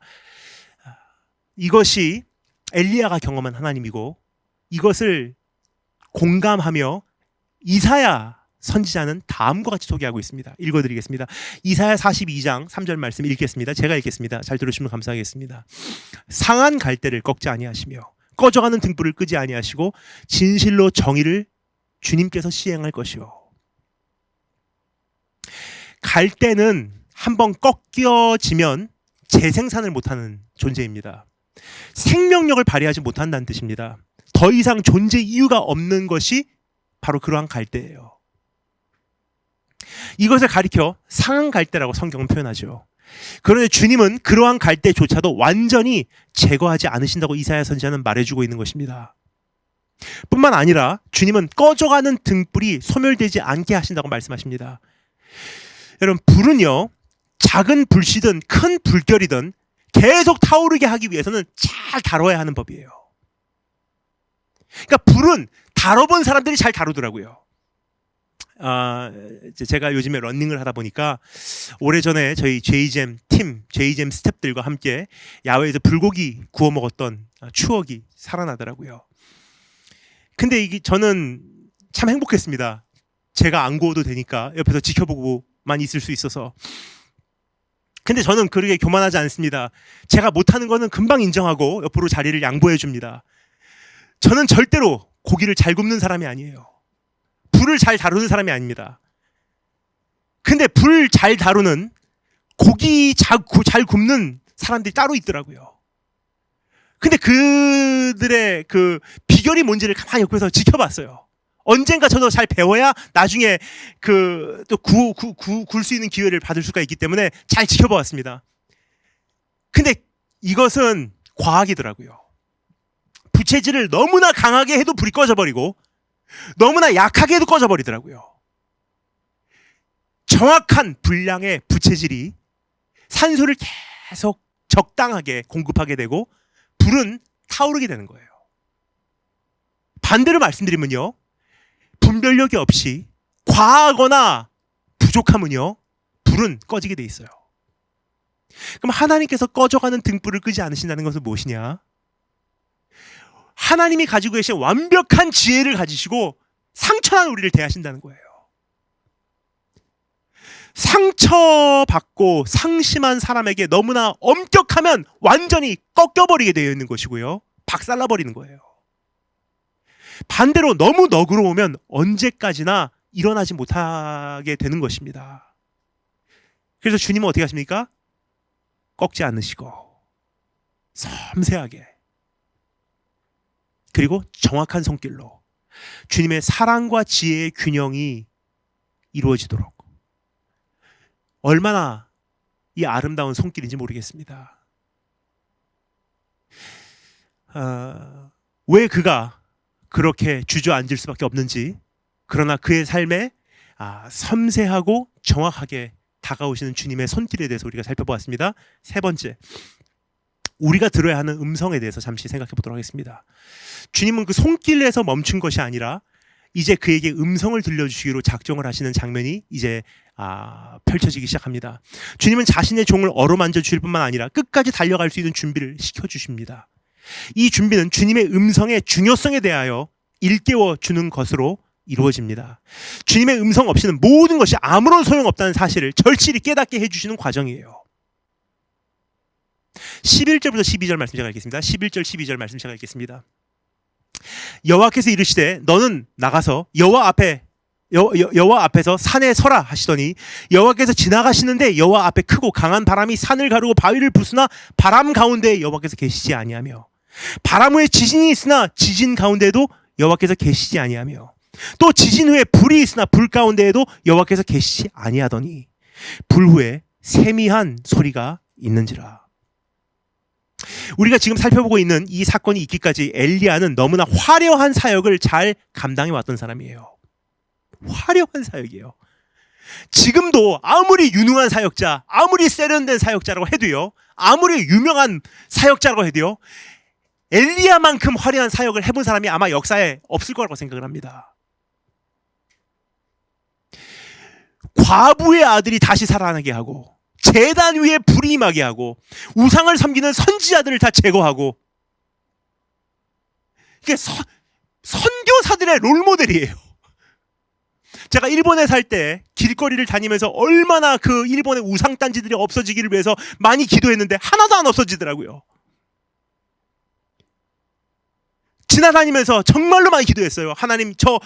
이것이 엘리야가 경험한 하나님이고 이것을 공감하며 이사야 선지자는 다음과 같이 소개하고 있습니다. 읽어드리겠습니다. 이사야 42장 3절 말씀 읽겠습니다. 제가 읽겠습니다. 잘 들으시면 감사하겠습니다. 상한 갈대를 꺾지 아니하시며 꺼져가는 등불을 끄지 아니하시고 진실로 정의를 주님께서 시행할 것이요. 갈대는 한번 꺾여지면 재생산을 못하는 존재입니다. 생명력을 발휘하지 못한다는 뜻입니다. 더 이상 존재 이유가 없는 것이 바로 그러한 갈대예요. 이것을 가리켜 상한 갈대라고 성경은 표현하죠. 그런데 주님은 그러한 갈대조차도 완전히 제거하지 않으신다고 이사야 선지자는 말해주고 있는 것입니다. 뿐만 아니라 주님은 꺼져가는 등불이 소멸되지 않게 하신다고 말씀하십니다. 여러분, 불은요, 작은 불씨든 큰 불결이든 계속 타오르게 하기 위해서는 잘 다뤄야 하는 법이에요. 그러니까 불은 다뤄본 사람들이 잘 다루더라고요. 제가 요즘에 러닝을 하다 보니까 오래전에 저희 JGM 팀, JGM 스태프들과 함께 야외에서 불고기 구워 먹었던 추억이 살아나더라고요. 근데 저는 참 행복했습니다. 제가 안 구워도 되니까 옆에서 지켜보고만 있을 수 있어서. 근데 저는 그렇게 교만하지 않습니다. 제가 못하는 거는 금방 인정하고 옆으로 자리를 양보해 줍니다. 저는 절대로 고기를 잘 굽는 사람이 아니에요. 불을 잘 다루는 사람이 아닙니다. 근데 불 잘 다루는, 고기 잘 굽는 사람들이 따로 있더라고요. 근데 그들의 그 비결이 뭔지를 가만히 옆에서 지켜봤어요. 언젠가 저도 잘 배워야 나중에 또 굴 수 있는 기회를 받을 수가 있기 때문에 잘 지켜보았습니다. 근데 이것은 과학이더라고요. 부채질을 너무나 강하게 해도 불이 꺼져버리고 너무나 약하게 해도 꺼져버리더라고요. 정확한 분량의 부채질이 산소를 계속 적당하게 공급하게 되고 불은 타오르게 되는 거예요. 반대로 말씀드리면요, 분별력이 없이 과하거나 부족하면요, 불은 꺼지게 돼 있어요. 그럼 하나님께서 꺼져가는 등불을 끄지 않으신다는 것은 무엇이냐? 하나님이 가지고 계신 완벽한 지혜를 가지시고 상처난 우리를 대하신다는 거예요. 상처받고 상심한 사람에게 너무나 엄격하면 완전히 꺾여버리게 되어 있는 것이고요, 박살나버리는 거예요. 반대로 너무 너그러우면 언제까지나 일어나지 못하게 되는 것입니다. 그래서 주님은 어떻게 하십니까? 꺾지 않으시고 섬세하게, 그리고 정확한 손길로 주님의 사랑과 지혜의 균형이 이루어지도록, 얼마나 이 아름다운 손길인지 모르겠습니다. 왜 그가 그렇게 주저앉을 수밖에 없는지, 그러나 그의 삶에 섬세하고 정확하게 다가오시는 주님의 손길에 대해서 우리가 살펴보았습니다. 세 번째, 우리가 들어야 하는 음성에 대해서 잠시 생각해 보도록 하겠습니다. 주님은 그 손길에서 멈춘 것이 아니라 이제 그에게 음성을 들려주시기로 작정을 하시는 장면이 이제 펼쳐지기 시작합니다. 주님은 자신의 종을 어루만져 주실 뿐만 아니라 끝까지 달려갈 수 있는 준비를 시켜주십니다. 이 준비는 주님의 음성의 중요성에 대하여 일깨워 주는 것으로 이루어집니다. 주님의 음성 없이는 모든 것이 아무런 소용없다는 사실을 절실히 깨닫게 해주시는 과정이에요. 11절부터 12절 말씀 제가 읽겠습니다. 11절 12절 말씀 제가 읽겠습니다. 여호와께서 이르시되 너는 나가서 여호와 앞에서 산에 서라 하시더니 여호와께서 지나가시는데 여호와 앞에 크고 강한 바람이 산을 가르고 바위를 부수나 바람 가운데 여호와께서 계시지 아니하며, 바람 후에 지진이 있으나 지진 가운데에도 여호와께서 계시지 아니하며, 또 지진 후에 불이 있으나 불 가운데에도 여호와께서 계시지 아니하더니 불 후에 세미한 소리가 있는지라. 우리가 지금 살펴보고 있는 이 사건이 있기까지 엘리야는 너무나 화려한 사역을 잘 감당해 왔던 사람이에요. 화려한 사역이에요. 지금도 아무리 유능한 사역자, 아무리 세련된 사역자라고 해도요, 아무리 유명한 사역자라고 해도요, 엘리야만큼 화려한 사역을 해본 사람이 아마 역사에 없을 거라고 생각을 합니다. 과부의 아들이 다시 살아나게 하고, 제단 위에 불이 임하게 하고, 우상을 섬기는 선지자들을 다 제거하고, 이게 선교사들의 롤모델이에요. 제가 일본에 살 때 길거리를 다니면서 얼마나 그 일본의 우상단지들이 없어지기를 위해서 많이 기도했는데 하나도 안 없어지더라고요. 지나다니면서 정말로 많이 기도했어요. 하나님, 저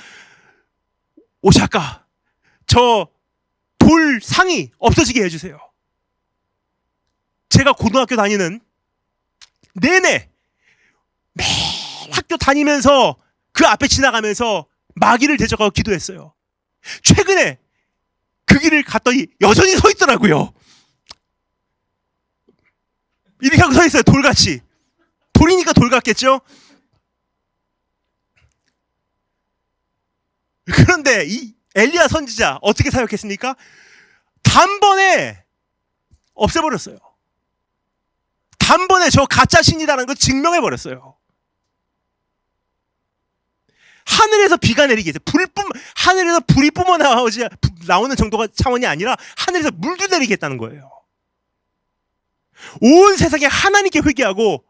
오샤카, 저 돌 상이 없어지게 해주세요. 제가 고등학교 다니는 내내 매일 학교 다니면서 그 앞에 지나가면서 마귀를 대적하고 기도했어요. 최근에 그 길을 갔더니 여전히 서 있더라고요. 이렇게 하고 서 있어요. 돌같이. 돌이니까 돌 같겠죠? 그런데 이 엘리야 선지자 어떻게 사역했습니까? 단번에 없애버렸어요. 단번에 저 가짜 신이라는 걸 증명해버렸어요. 하늘에서 비가 내리게 해서 하늘에서 불이 뿜어 나오는 정도가 차원이 아니라 하늘에서 물도 내리게 했다는 거예요. 온 세상에 하나님께 회개하고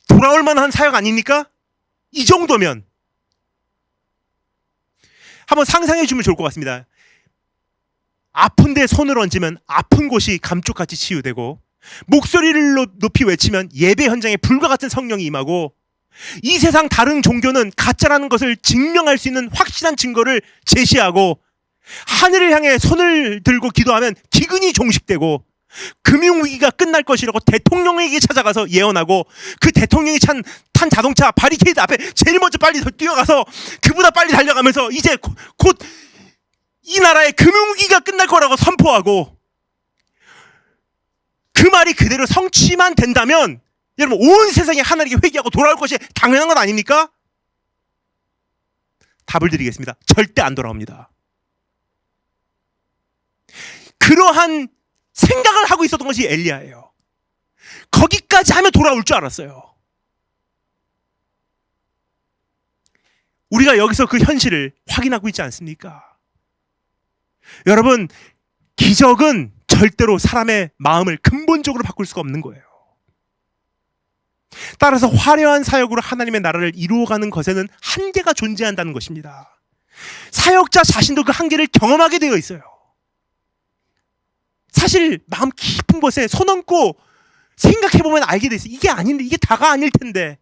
돌아올 만한 사역 아닙니까? 이 정도면 한번 상상해 주면 좋을 것 같습니다. 아픈데 손을 얹으면 아픈 곳이 감쪽같이 치유되고, 목소리를 높이 외치면 예배 현장에 불과 같은 성령이 임하고, 이 세상 다른 종교는 가짜라는 것을 증명할 수 있는 확실한 증거를 제시하고, 하늘을 향해 손을 들고 기도하면 기근이 종식되고, 금융위기가 끝날 것이라고 대통령에게 찾아가서 예언하고, 그 대통령이 탄 자동차 바리케이드 앞에 제일 먼저 빨리 뛰어가서 그보다 빨리 달려가면서 이제 곧 이 나라의 금융위기가 끝날 거라고 선포하고, 그 말이 그대로 성취만 된다면 여러분 온 세상에 하나님께 회개하고 돌아올 것이 당연한 것 아닙니까? 답을 드리겠습니다. 절대 안 돌아옵니다. 그러한 생각을 하고 있었던 것이 엘리야예요. 거기까지 하면 돌아올 줄 알았어요. 우리가 여기서 그 현실을 확인하고 있지 않습니까? 여러분, 기적은 절대로 사람의 마음을 근본적으로 바꿀 수가 없는 거예요. 따라서 화려한 사역으로 하나님의 나라를 이루어가는 것에는 한계가 존재한다는 것입니다. 사역자 자신도 그 한계를 경험하게 되어 있어요. 사실 마음 깊은 곳에 손 얹고 생각해보면 알게 돼 있어요. 이게 아닌데, 이게 다가 아닐 텐데.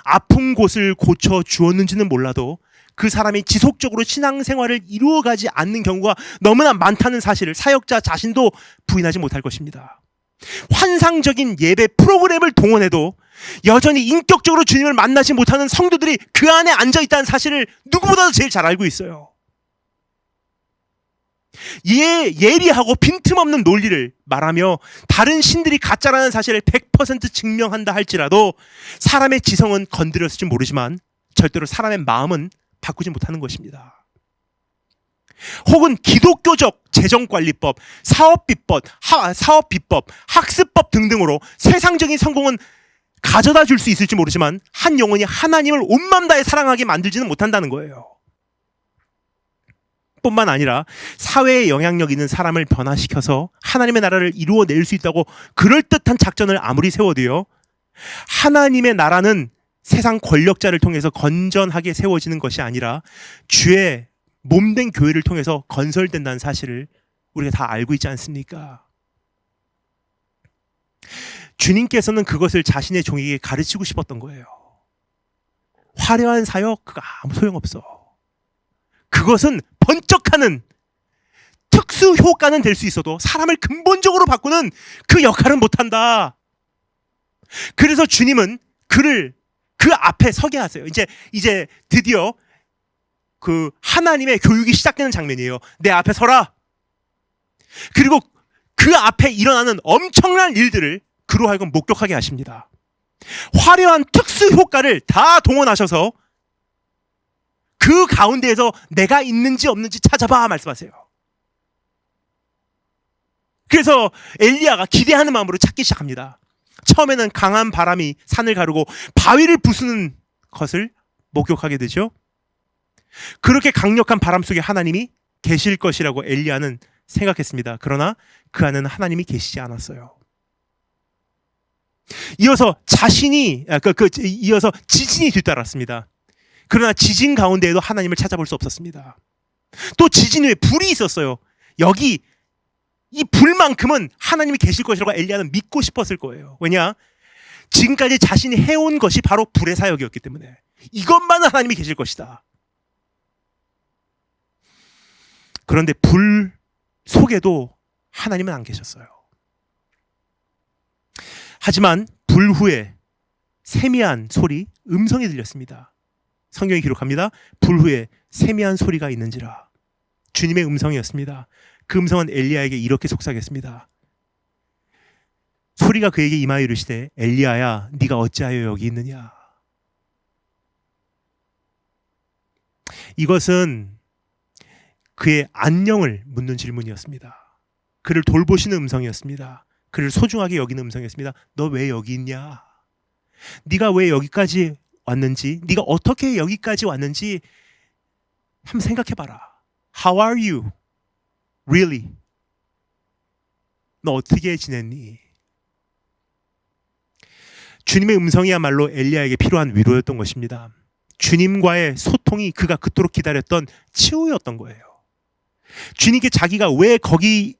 아픈 곳을 고쳐 주었는지는 몰라도 그 사람이 지속적으로 신앙생활을 이루어가지 않는 경우가 너무나 많다는 사실을 사역자 자신도 부인하지 못할 것입니다. 환상적인 예배 프로그램을 동원해도 여전히 인격적으로 주님을 만나지 못하는 성도들이 그 안에 앉아있다는 사실을 누구보다도 제일 잘 알고 있어요. 예리하고 빈틈없는 논리를 말하며 다른 신들이 가짜라는 사실을 100% 증명한다 할지라도 사람의 지성은 건드렸을지 모르지만 절대로 사람의 마음은 바꾸지 못하는 것입니다. 혹은 기독교적 재정관리법, 사업비법, 학습법 등등으로 세상적인 성공은 가져다 줄 수 있을지 모르지만 한 영혼이 하나님을 온 맘 다해 사랑하게 만들지는 못한다는 거예요. 뿐만 아니라 사회에 영향력 있는 사람을 변화시켜서 하나님의 나라를 이루어낼 수 있다고 그럴듯한 작전을 아무리 세워도요, 하나님의 나라는 세상 권력자를 통해서 건전하게 세워지는 것이 아니라 주의 몸된 교회를 통해서 건설된다는 사실을 우리가 다 알고 있지 않습니까? 주님께서는 그것을 자신의 종에게 가르치고 싶었던 거예요. 화려한 사역, 그거 아무 소용없어. 그것은 번쩍하는 특수 효과는 될 수 있어도 사람을 근본적으로 바꾸는 그 역할은 못한다. 그래서 주님은 그를 그 앞에 서게 하세요. 이제 드디어 그 하나님의 교육이 시작되는 장면이에요. 내 앞에 서라. 그리고 그 앞에 일어나는 엄청난 일들을 그로 하여금 목격하게 하십니다. 화려한 특수 효과를 다 동원하셔서 그 가운데에서 내가 있는지 없는지 찾아봐 말씀하세요. 그래서 엘리야가 기대하는 마음으로 찾기 시작합니다. 처음에는 강한 바람이 산을 가르고 바위를 부수는 것을 목격하게 되죠. 그렇게 강력한 바람 속에 하나님이 계실 것이라고 엘리야는 생각했습니다. 그러나 그 안에는 하나님이 계시지 않았어요. 이어서 지진이 뒤따랐습니다. 그러나 지진 가운데에도 하나님을 찾아볼 수 없었습니다. 또 지진 후에 불이 있었어요. 여기 이 불만큼은 하나님이 계실 것이라고 엘리야는 믿고 싶었을 거예요. 왜냐? 지금까지 자신이 해온 것이 바로 불의 사역이었기 때문에 이것만은 하나님이 계실 것이다. 그런데 불 속에도 하나님은 안 계셨어요. 하지만 불 후에 세미한 소리, 음성이 들렸습니다. 성경이 기록합니다. 불 후에 세미한 소리가 있는지라. 주님의 음성이었습니다. 그 음성은 엘리야에게 이렇게 속삭였습니다. 소리가 그에게 임하여 이르시되 엘리야야 네가 어찌하여 여기 있느냐. 이것은 그의 안녕을 묻는 질문이었습니다. 그를 돌보시는 음성이었습니다. 그를 소중하게 여기는 음성이었습니다. 너 왜 여기 있냐? 네가 왜 여기까지 왔는지, 네가 어떻게 여기까지 왔는지 한번 생각해봐라. How are you? Really? 너 어떻게 지냈니? 주님의 음성이야말로 엘리야에게 필요한 위로였던 것입니다. 주님과의 소통이 그가 그토록 기다렸던 치유였던 거예요. 주님께 자기가 왜 거기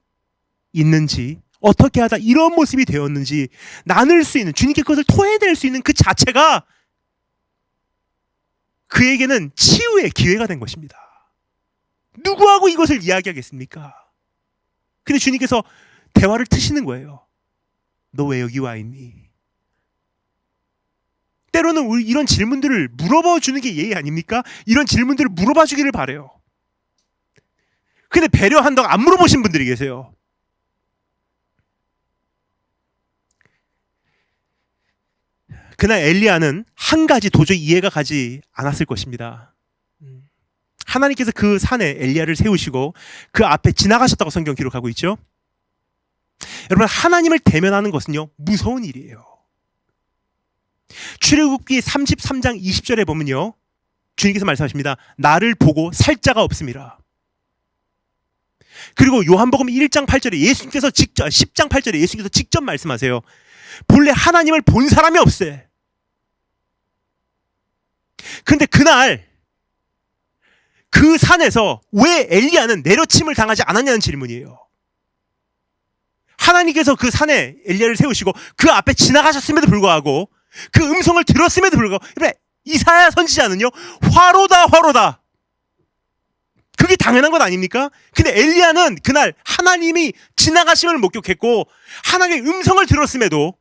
있는지, 어떻게 하다 이런 모습이 되었는지 나눌 수 있는, 주님께 그것을 토해낼 수 있는 그 자체가 그에게는 치유의 기회가 된 것입니다. 누구하고 이것을 이야기하겠습니까? 근데 주님께서 대화를 트시는 거예요. 너 왜 여기 와 있니? 때로는 우리 이런 질문들을 물어봐 주는 게 예의 아닙니까? 이런 질문들을 물어봐 주기를 바래요. 근데 배려한다고 안 물어보신 분들이 계세요. 그날 엘리야는 한 가지 도저히 이해가 가지 않았을 것입니다. 하나님께서 그 산에 엘리야를 세우시고 그 앞에 지나가셨다고 성경 기록하고 있죠. 여러분, 하나님을 대면하는 것은요 무서운 일이에요. 출애굽기 33장 20절에 보면요 주님께서 말씀하십니다. 나를 보고 살 자가 없음이라. 그리고 요한복음 1장 8절에 예수님께서 직접, 10장 8절에 예수님께서 직접 말씀하세요. 본래 하나님을 본 사람이 없어요. 근데 그날 그 산에서 왜 엘리야는 내려침을 당하지 않았냐는 질문이에요. 하나님께서 그 산에 엘리야를 세우시고 그 앞에 지나가셨음에도 불구하고 그 음성을 들었음에도 불구하고, 이사야 선지자는요 화로다 화로다, 그게 당연한 것 아닙니까? 근데 엘리야는 그날 하나님이 지나가심을 목격했고 하나님의 음성을 들었음에도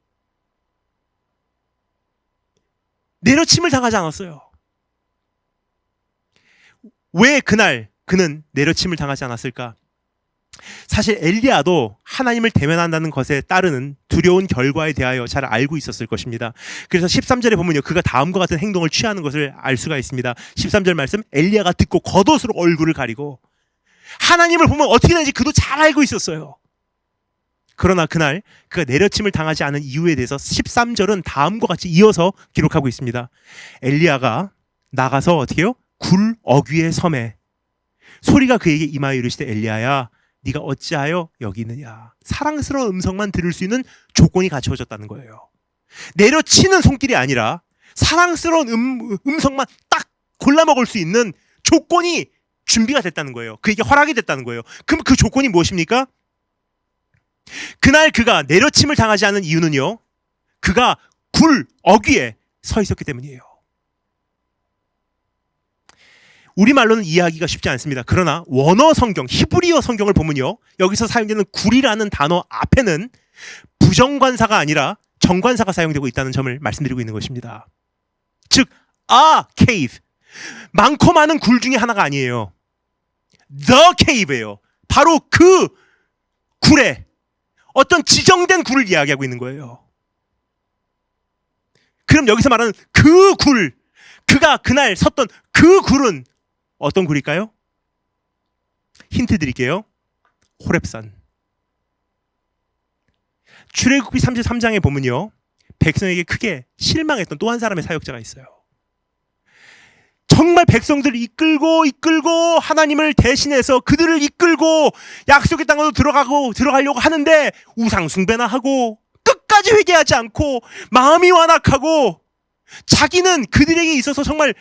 내려침을 당하지 않았어요. 왜 그날 그는 내려침을 당하지 않았을까? 사실 엘리야도 하나님을 대면한다는 것에 따르는 두려운 결과에 대하여 잘 알고 있었을 것입니다. 그래서 13절에 보면요 그가 다음과 같은 행동을 취하는 것을 알 수가 있습니다. 13절 말씀, 엘리야가 듣고 겉옷으로 얼굴을 가리고, 하나님을 보면 어떻게 되는지 그도 잘 알고 있었어요. 그러나 그날 그가 내려침을 당하지 않은 이유에 대해서 13절은 다음과 같이 이어서 기록하고 있습니다. 엘리야가 나가서 어떻게 해요? 굴 어귀의 섬에 소리가 그에게 임하여 이르시되 엘리야야 네가 어찌하여 여기 있느냐. 사랑스러운 음성만 들을 수 있는 조건이 갖춰졌다는 거예요. 내려치는 손길이 아니라 사랑스러운 음성만 딱 골라 먹을 수 있는 조건이 준비가 됐다는 거예요. 그에게 허락이 됐다는 거예요. 그럼 그 조건이 무엇입니까? 그날 그가 내려침을 당하지 않은 이유는요 그가 굴 어귀에 서 있었기 때문이에요. 우리말로는 이해하기가 쉽지 않습니다. 그러나 원어 성경, 히브리어 성경을 보면요 여기서 사용되는 굴이라는 단어 앞에는 부정관사가 아니라 정관사가 사용되고 있다는 점을 말씀드리고 있는 것입니다. 즉, cave, 많고 많은 굴 중에 하나가 아니에요. The cave예요. 바로 그 굴에 어떤 지정된 굴을 이야기하고 있는 거예요. 그럼 여기서 말하는 그 굴, 그가 그날 섰던 그 굴은 어떤 굴일까요? 힌트 드릴게요. 호렙산. 출애굽기 33장에 보면요 백성에게 크게 실망했던 또 한 사람의 사역자가 있어요. 정말 백성들을 이끌고 하나님을 대신해서 그들을 이끌고 약속의 땅으로 들어가려고 하는데 우상 숭배나 하고 끝까지 회개하지 않고 마음이 완악하고 자기는 그들에게 있어서 정말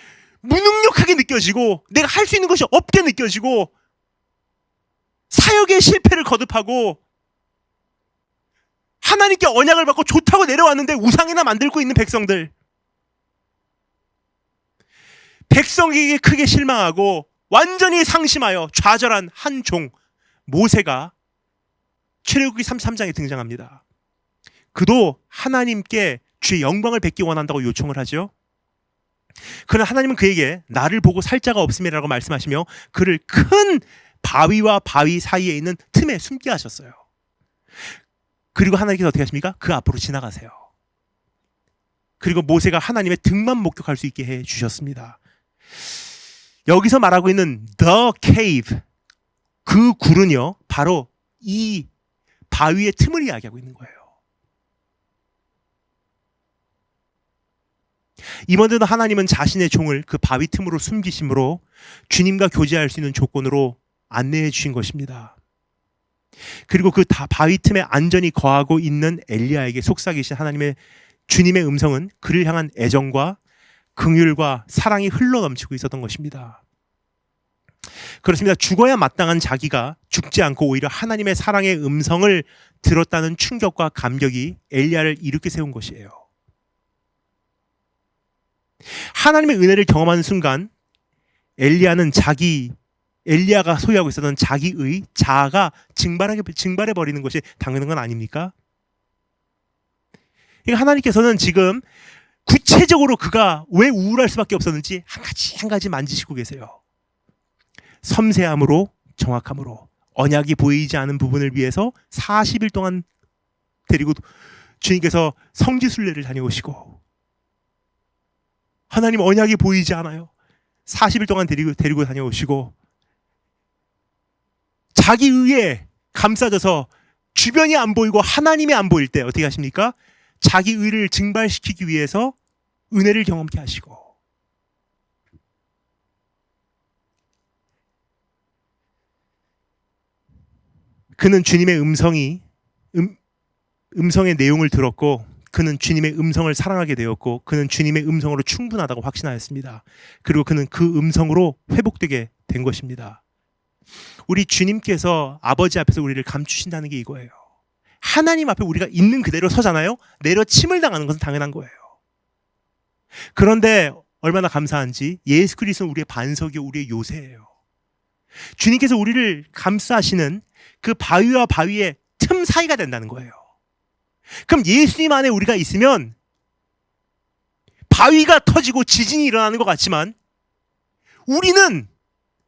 무능력하게 느껴지고 내가 할 수 있는 것이 없게 느껴지고 사역의 실패를 거듭하고 하나님께 언약을 받고 좋다고 내려왔는데 우상이나 만들고 있는 백성들, 백성에게 크게 실망하고 완전히 상심하여 좌절한 한 종 모세가 출애굽기 33장에 등장합니다. 그도 하나님께 주의 영광을 뵙기 원한다고 요청을 하죠. 그러나 하나님은 그에게 나를 보고 살 자가 없음이라고 말씀하시며 그를 큰 바위와 바위 사이에 있는 틈에 숨게 하셨어요. 그리고 하나님께서 어떻게 하십니까? 그 앞으로 지나가세요. 그리고 모세가 하나님의 등만 목격할 수 있게 해 주셨습니다. 여기서 말하고 있는 the cave, 그 굴은요 바로 이 바위의 틈을 이야기하고 있는 거예요. 이번에도 하나님은 자신의 종을 그 바위 틈으로 숨기심으로 주님과 교제할 수 있는 조건으로 안내해 주신 것입니다. 그리고 그 바위 틈에 안전히 거하고 있는 엘리야에게 속삭이신 하나님의 주님의 음성은 그를 향한 애정과 긍휼과 사랑이 흘러넘치고 있었던 것입니다. 그렇습니다. 죽어야 마땅한 자기가 죽지 않고 오히려 하나님의 사랑의 음성을 들었다는 충격과 감격이 엘리야를 일으켜 세운 것이에요. 하나님의 은혜를 경험하는 순간 엘리야가 소유하고 있었던 자기의 자아가 증발해버리는 것이 당연한 건 아닙니까? 그러니까 하나님께서는 지금 구체적으로 그가 왜 우울할 수밖에 없었는지 한 가지 만지시고 계세요. 섬세함으로, 정확함으로 언약이 보이지 않은 부분을 위해서 40일 동안 데리고 주님께서 성지순례를 다녀오시고, 하나님 언약이 보이지 않아요. 40일 동안 데리고 다녀오시고, 자기 의에 감싸져서 주변이 안 보이고 하나님이 안 보일 때 어떻게 하십니까? 자기 의를 증발시키기 위해서 은혜를 경험케 하시고, 그는 주님의 음성의 내용을 들었고, 그는 주님의 음성을 사랑하게 되었고, 그는 주님의 음성으로 충분하다고 확신하였습니다. 그리고 그는 그 음성으로 회복되게 된 것입니다. 우리 주님께서 아버지 앞에서 우리를 감추신다는 게 이거예요. 하나님 앞에 우리가 있는 그대로 서잖아요. 내려침을 당하는 것은 당연한 거예요. 그런데 얼마나 감사한지 예수 그리스도는 우리의 반석이요 우리의 요새예요. 주님께서 우리를 감싸시는 그 바위와 바위의 틈 사이가 된다는 거예요. 그럼 예수님 안에 우리가 있으면 바위가 터지고 지진이 일어나는 것 같지만 우리는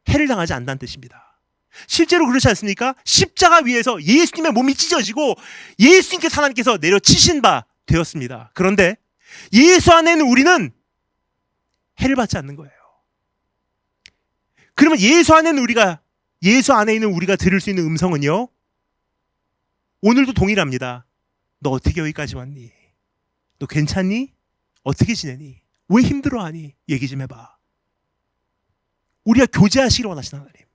해를 당하지 않는다는 뜻입니다. 실제로 그렇지 않습니까? 십자가 위에서 예수님의 몸이 찢어지고 예수님께서 하나님께서 내려치신 바 되었습니다. 그런데 예수 안에는 우리는 해를 받지 않는 거예요. 그러면 예수 안에 있는 우리가 들을 수 있는 음성은요, 오늘도 동일합니다. 너 어떻게 여기까지 왔니? 너 괜찮니? 어떻게 지내니? 왜 힘들어하니? 얘기 좀 해봐. 우리가 교제하시기를 원하시는 하나님,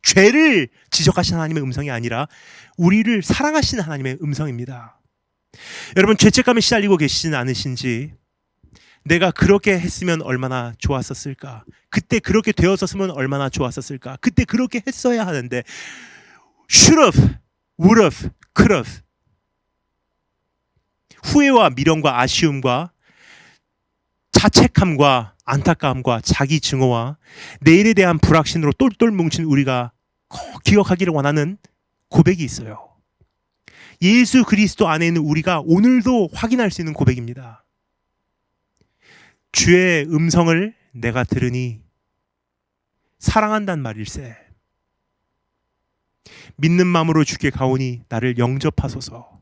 죄를 지적하시는 하나님의 음성이 아니라 우리를 사랑하시는 하나님의 음성입니다. 여러분, 죄책감에 시달리고 계시지는 않으신지, 내가 그렇게 했으면 얼마나 좋았었을까, 그때 그렇게 되었었으면 얼마나 좋았었을까, 그때 그렇게 했어야 하는데, should have, would have, could have, 후회와 미련과 아쉬움과 자책함과 안타까움과 자기 증오와 내일에 대한 불확신으로 똘똘 뭉친 우리가 꼭 기억하기를 원하는 고백이 있어요. 예수 그리스도 안에 있는 우리가 오늘도 확인할 수 있는 고백입니다. 주의 음성을 내가 들으니 사랑한단 말일세. 믿는 마음으로 주께 가오니 나를 영접하소서.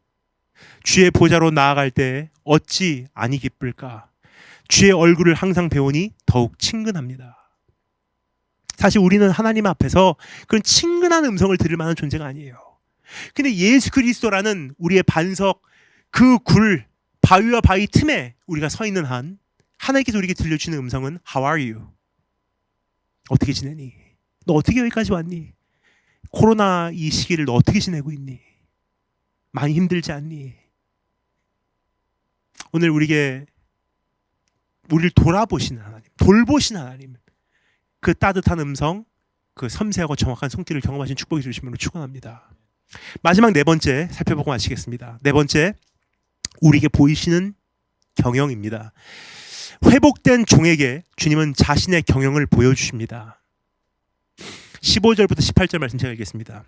주의 보좌로 나아갈 때 어찌 아니 기쁠까. 주의 얼굴을 항상 배우니 더욱 친근합니다. 사실 우리는 하나님 앞에서 그런 친근한 음성을 들을 만한 존재가 아니에요. 근데 예수 그리스도라는 우리의 반석, 그 굴, 바위와 바위 틈에 우리가 서 있는 한 하나님께서 우리에게 들려주는 음성은 How are you? 어떻게 지내니? 너 어떻게 여기까지 왔니? 코로나 이 시기를 너 어떻게 지내고 있니? 많이 힘들지 않니? 오늘 우리를 돌아보시는 하나님, 돌보신 하나님, 그 따뜻한 음성, 그 섬세하고 정확한 손길을 경험하신 축복이 주심으로 축원합니다. 마지막 네 번째 살펴보고 마치겠습니다. 네 번째, 우리에게 보이시는 경영입니다. 회복된 종에게 주님은 자신의 경영을 보여주십니다. 15절부터 18절 말씀 제가 읽겠습니다.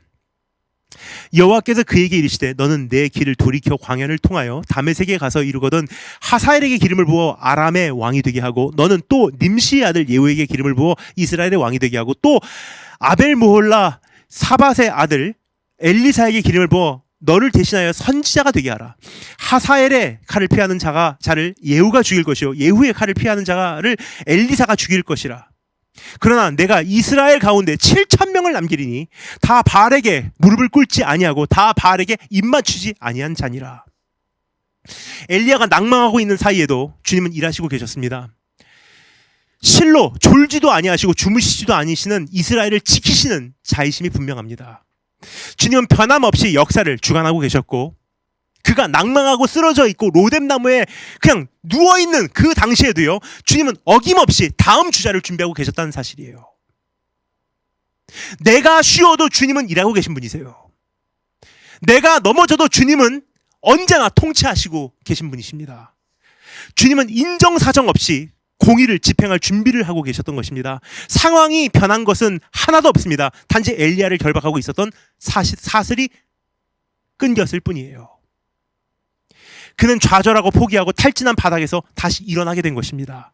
여호와께서 그에게 이르시되 너는 내 길을 돌이켜 광야를 통하여 다메섹에 가서 이르거든 하사엘에게 기름을 부어 아람의 왕이 되게 하고 너는 또 님시의 아들 예후에게 기름을 부어 이스라엘의 왕이 되게 하고 또 아벨무홀라 사밧의 아들 엘리사에게 기름을 부어 너를 대신하여 선지자가 되게 하라. 하사엘의 칼을 피하는 자를 예후가 죽일 것이요 예후의 칼을 피하는 자를 엘리사가 죽일 것이라. 그러나 내가 이스라엘 가운데 7,000명을 남기리니 다 바알에게 무릎을 꿇지 아니하고 다 바알에게 입맞추지 아니한 자니라. 엘리야가 낭망하고 있는 사이에도 주님은 일하시고 계셨습니다. 실로 졸지도 아니하시고 주무시지도 아니시는 이스라엘을 지키시는 자의심이 분명합니다. 주님은 변함없이 역사를 주관하고 계셨고 그가 낭망하고 쓰러져 있고 로뎀나무에 그냥 누워있는 그 당시에도요, 주님은 어김없이 다음 주자를 준비하고 계셨다는 사실이에요. 내가 쉬어도 주님은 일하고 계신 분이세요. 내가 넘어져도 주님은 언제나 통치하시고 계신 분이십니다. 주님은 인정사정 없이 공의를 집행할 준비를 하고 계셨던 것입니다. 상황이 변한 것은 하나도 없습니다. 단지 엘리야를 결박하고 있었던 사슬이 끊겼을 뿐이에요. 그는 좌절하고 포기하고 탈진한 바닥에서 다시 일어나게 된 것입니다.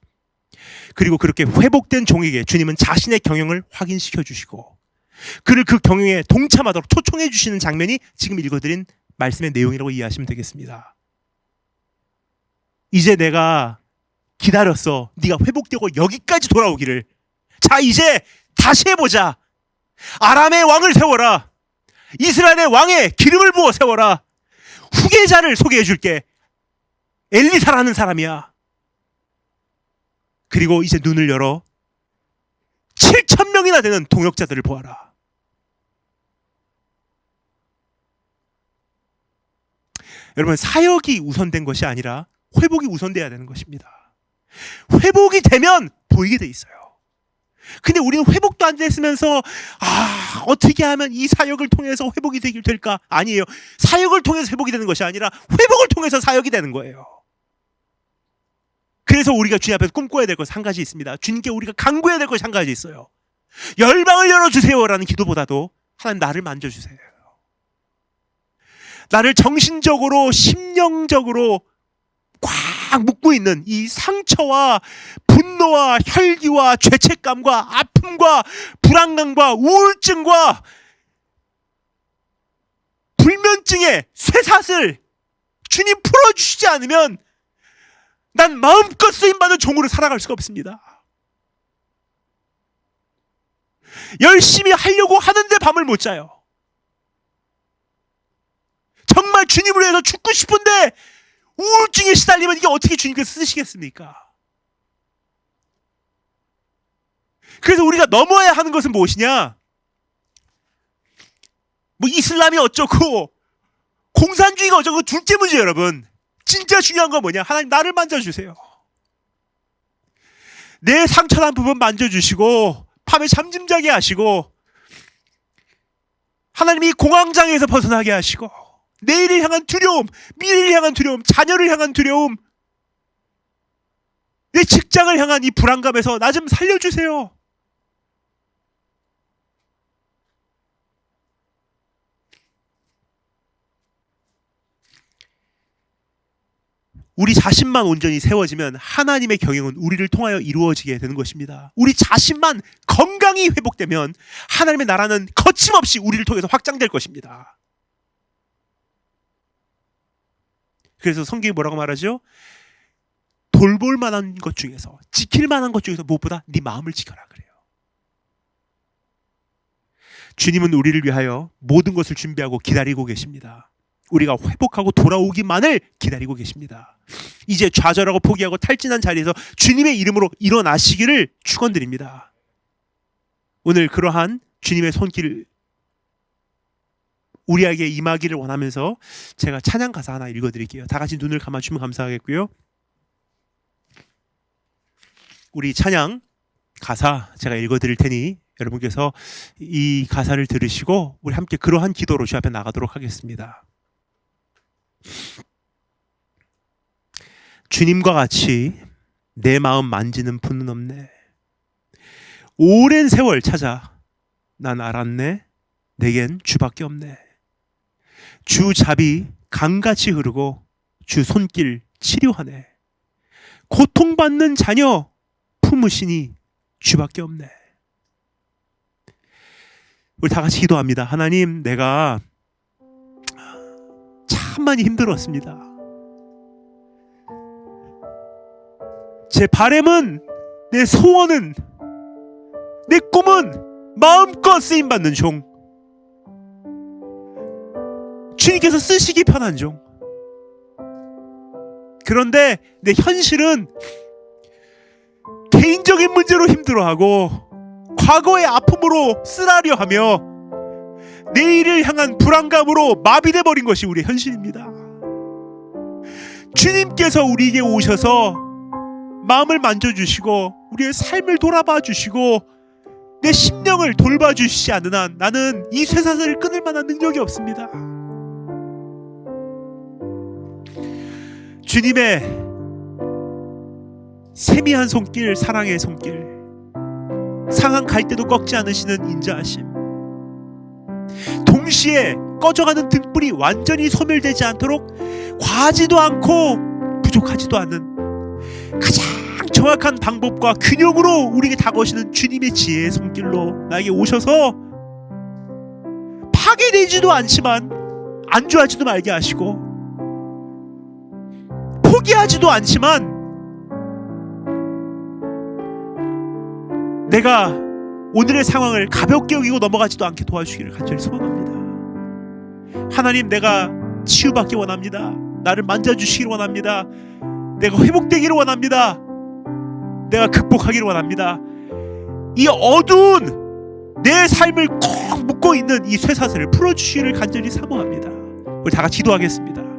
그리고 그렇게 회복된 종에게 주님은 자신의 경영을 확인시켜 주시고 그를 그 경영에 동참하도록 초청해 주시는 장면이 지금 읽어드린 말씀의 내용이라고 이해하시면 되겠습니다. 이제 내가 기다렸어. 네가 회복되고 여기까지 돌아오기를. 자, 이제 다시 해보자. 아람의 왕을 세워라. 이스라엘의 왕에 기름을 부어 세워라. 후계자를 소개해 줄게. 엘리사라는 사람이야. 그리고 이제 눈을 열어 7,000명이나 되는 동역자들을 보아라. 여러분, 사역이 우선된 것이 아니라 회복이 우선돼야 되는 것입니다. 회복이 되면 보이게 돼 있어요. 근데 우리는 회복도 안 됐으면서 어떻게 하면 이 사역을 통해서 회복이 되길 될까? 아니에요. 사역을 통해서 회복이 되는 것이 아니라 회복을 통해서 사역이 되는 거예요. 그래서 우리가 주님 앞에서 꿈꿔야 될 것이 한 가지 있습니다. 주님께 우리가 간구해야 될 것이 한 가지 있어요. 열방을 열어주세요라는 기도보다도 하나님 나를 만져주세요. 나를 정신적으로 심령적으로 꽉 묶고 있는 이 상처와 분노와 혈기와 죄책감과 아픔과 불안감과 우울증과 불면증의 쇠사슬 주님 풀어주시지 않으면 난 마음껏 쓰임받은 종으로 살아갈 수가 없습니다. 열심히 하려고 하는데 밤을 못 자요. 정말 주님을 위해서 죽고 싶은데 우울증에 시달리면 이게 어떻게 주님께서 쓰시겠습니까? 그래서 우리가 넘어야 하는 것은 무엇이냐? 뭐 이슬람이 어쩌고 공산주의가 어쩌고 둘째 문제. 여러분, 진짜 중요한 건 뭐냐? 하나님 나를 만져주세요. 내 상처난 부분 만져주시고 밤에 잠 좀 자게 하시고 하나님이 공황장애에서 벗어나게 하시고 내일을 향한 두려움, 미래를 향한 두려움, 자녀를 향한 두려움, 내 직장을 향한 이 불안감에서 나 좀 살려주세요. 우리 자신만 온전히 세워지면 하나님의 경영은 우리를 통하여 이루어지게 되는 것입니다. 우리 자신만 건강히 회복되면 하나님의 나라는 거침없이 우리를 통해서 확장될 것입니다. 그래서 성경이 뭐라고 말하죠? 돌볼 만한 것 중에서, 지킬 만한 것 중에서 무엇보다 네 마음을 지켜라 그래요. 주님은 우리를 위하여 모든 것을 준비하고 기다리고 계십니다. 우리가 회복하고 돌아오기만을 기다리고 계십니다. 이제 좌절하고 포기하고 탈진한 자리에서 주님의 이름으로 일어나시기를 축원드립니다. 오늘 그러한 주님의 손길 우리에게 임하기를 원하면서 제가 찬양 가사 하나 읽어드릴게요. 다 같이 눈을 감아주시면 감사하겠고요. 우리 찬양 가사 제가 읽어드릴 테니 여러분께서 이 가사를 들으시고 우리 함께 그러한 기도로 주 앞에 나가도록 하겠습니다. 주님과 같이 내 마음 만지는 분은 없네. 오랜 세월 찾아 난 알았네. 내겐 주밖에 없네. 주 잡이 강같이 흐르고 주 손길 치료하네. 고통받는 자녀 품으시니 주밖에 없네. 우리 다 같이 기도합니다. 하나님, 내가 참 많이 힘들었습니다. 제 바람은, 내 소원은, 내 꿈은 마음껏 쓰임받는 종, 주님께서 쓰시기 편한 종. 그런데 내 현실은 개인적인 문제로 힘들어하고 과거의 아픔으로 쓰라려 하며 내일을 향한 불안감으로 마비돼 버린 것이 우리의 현실입니다. 주님께서 우리에게 오셔서 마음을 만져주시고 우리의 삶을 돌아봐 주시고 내 심령을 돌봐주시지 않는 한 나는 이 쇠사슬을 끊을 만한 능력이 없습니다. 주님의 세미한 손길, 사랑의 손길, 상한 갈 때도 꺾지 않으시는 인자하심, 동시에 꺼져가는 등불이 완전히 소멸되지 않도록 과하지도 않고 부족하지도 않은 가장 정확한 방법과 균형으로 우리에게 다가오시는 주님의 지혜의 손길로 나에게 오셔서 파괴되지도 않지만 안주하지도 말게 하시고 포기하지도 않지만 내가 오늘의 상황을 가볍게 여기고 넘어가지도 않게 도와주기를 간절히 소원합니다. 하나님, 내가 치유받기 원합니다. 나를 만져주시기를 원합니다. 내가 회복되기를 원합니다. 내가 극복하기를 원합니다. 이 어두운 내 삶을 꼭 묶고 있는 이 쇠사슬을 풀어주시기를 간절히 사모합니다. 우리 다 같이 기도하겠습니다.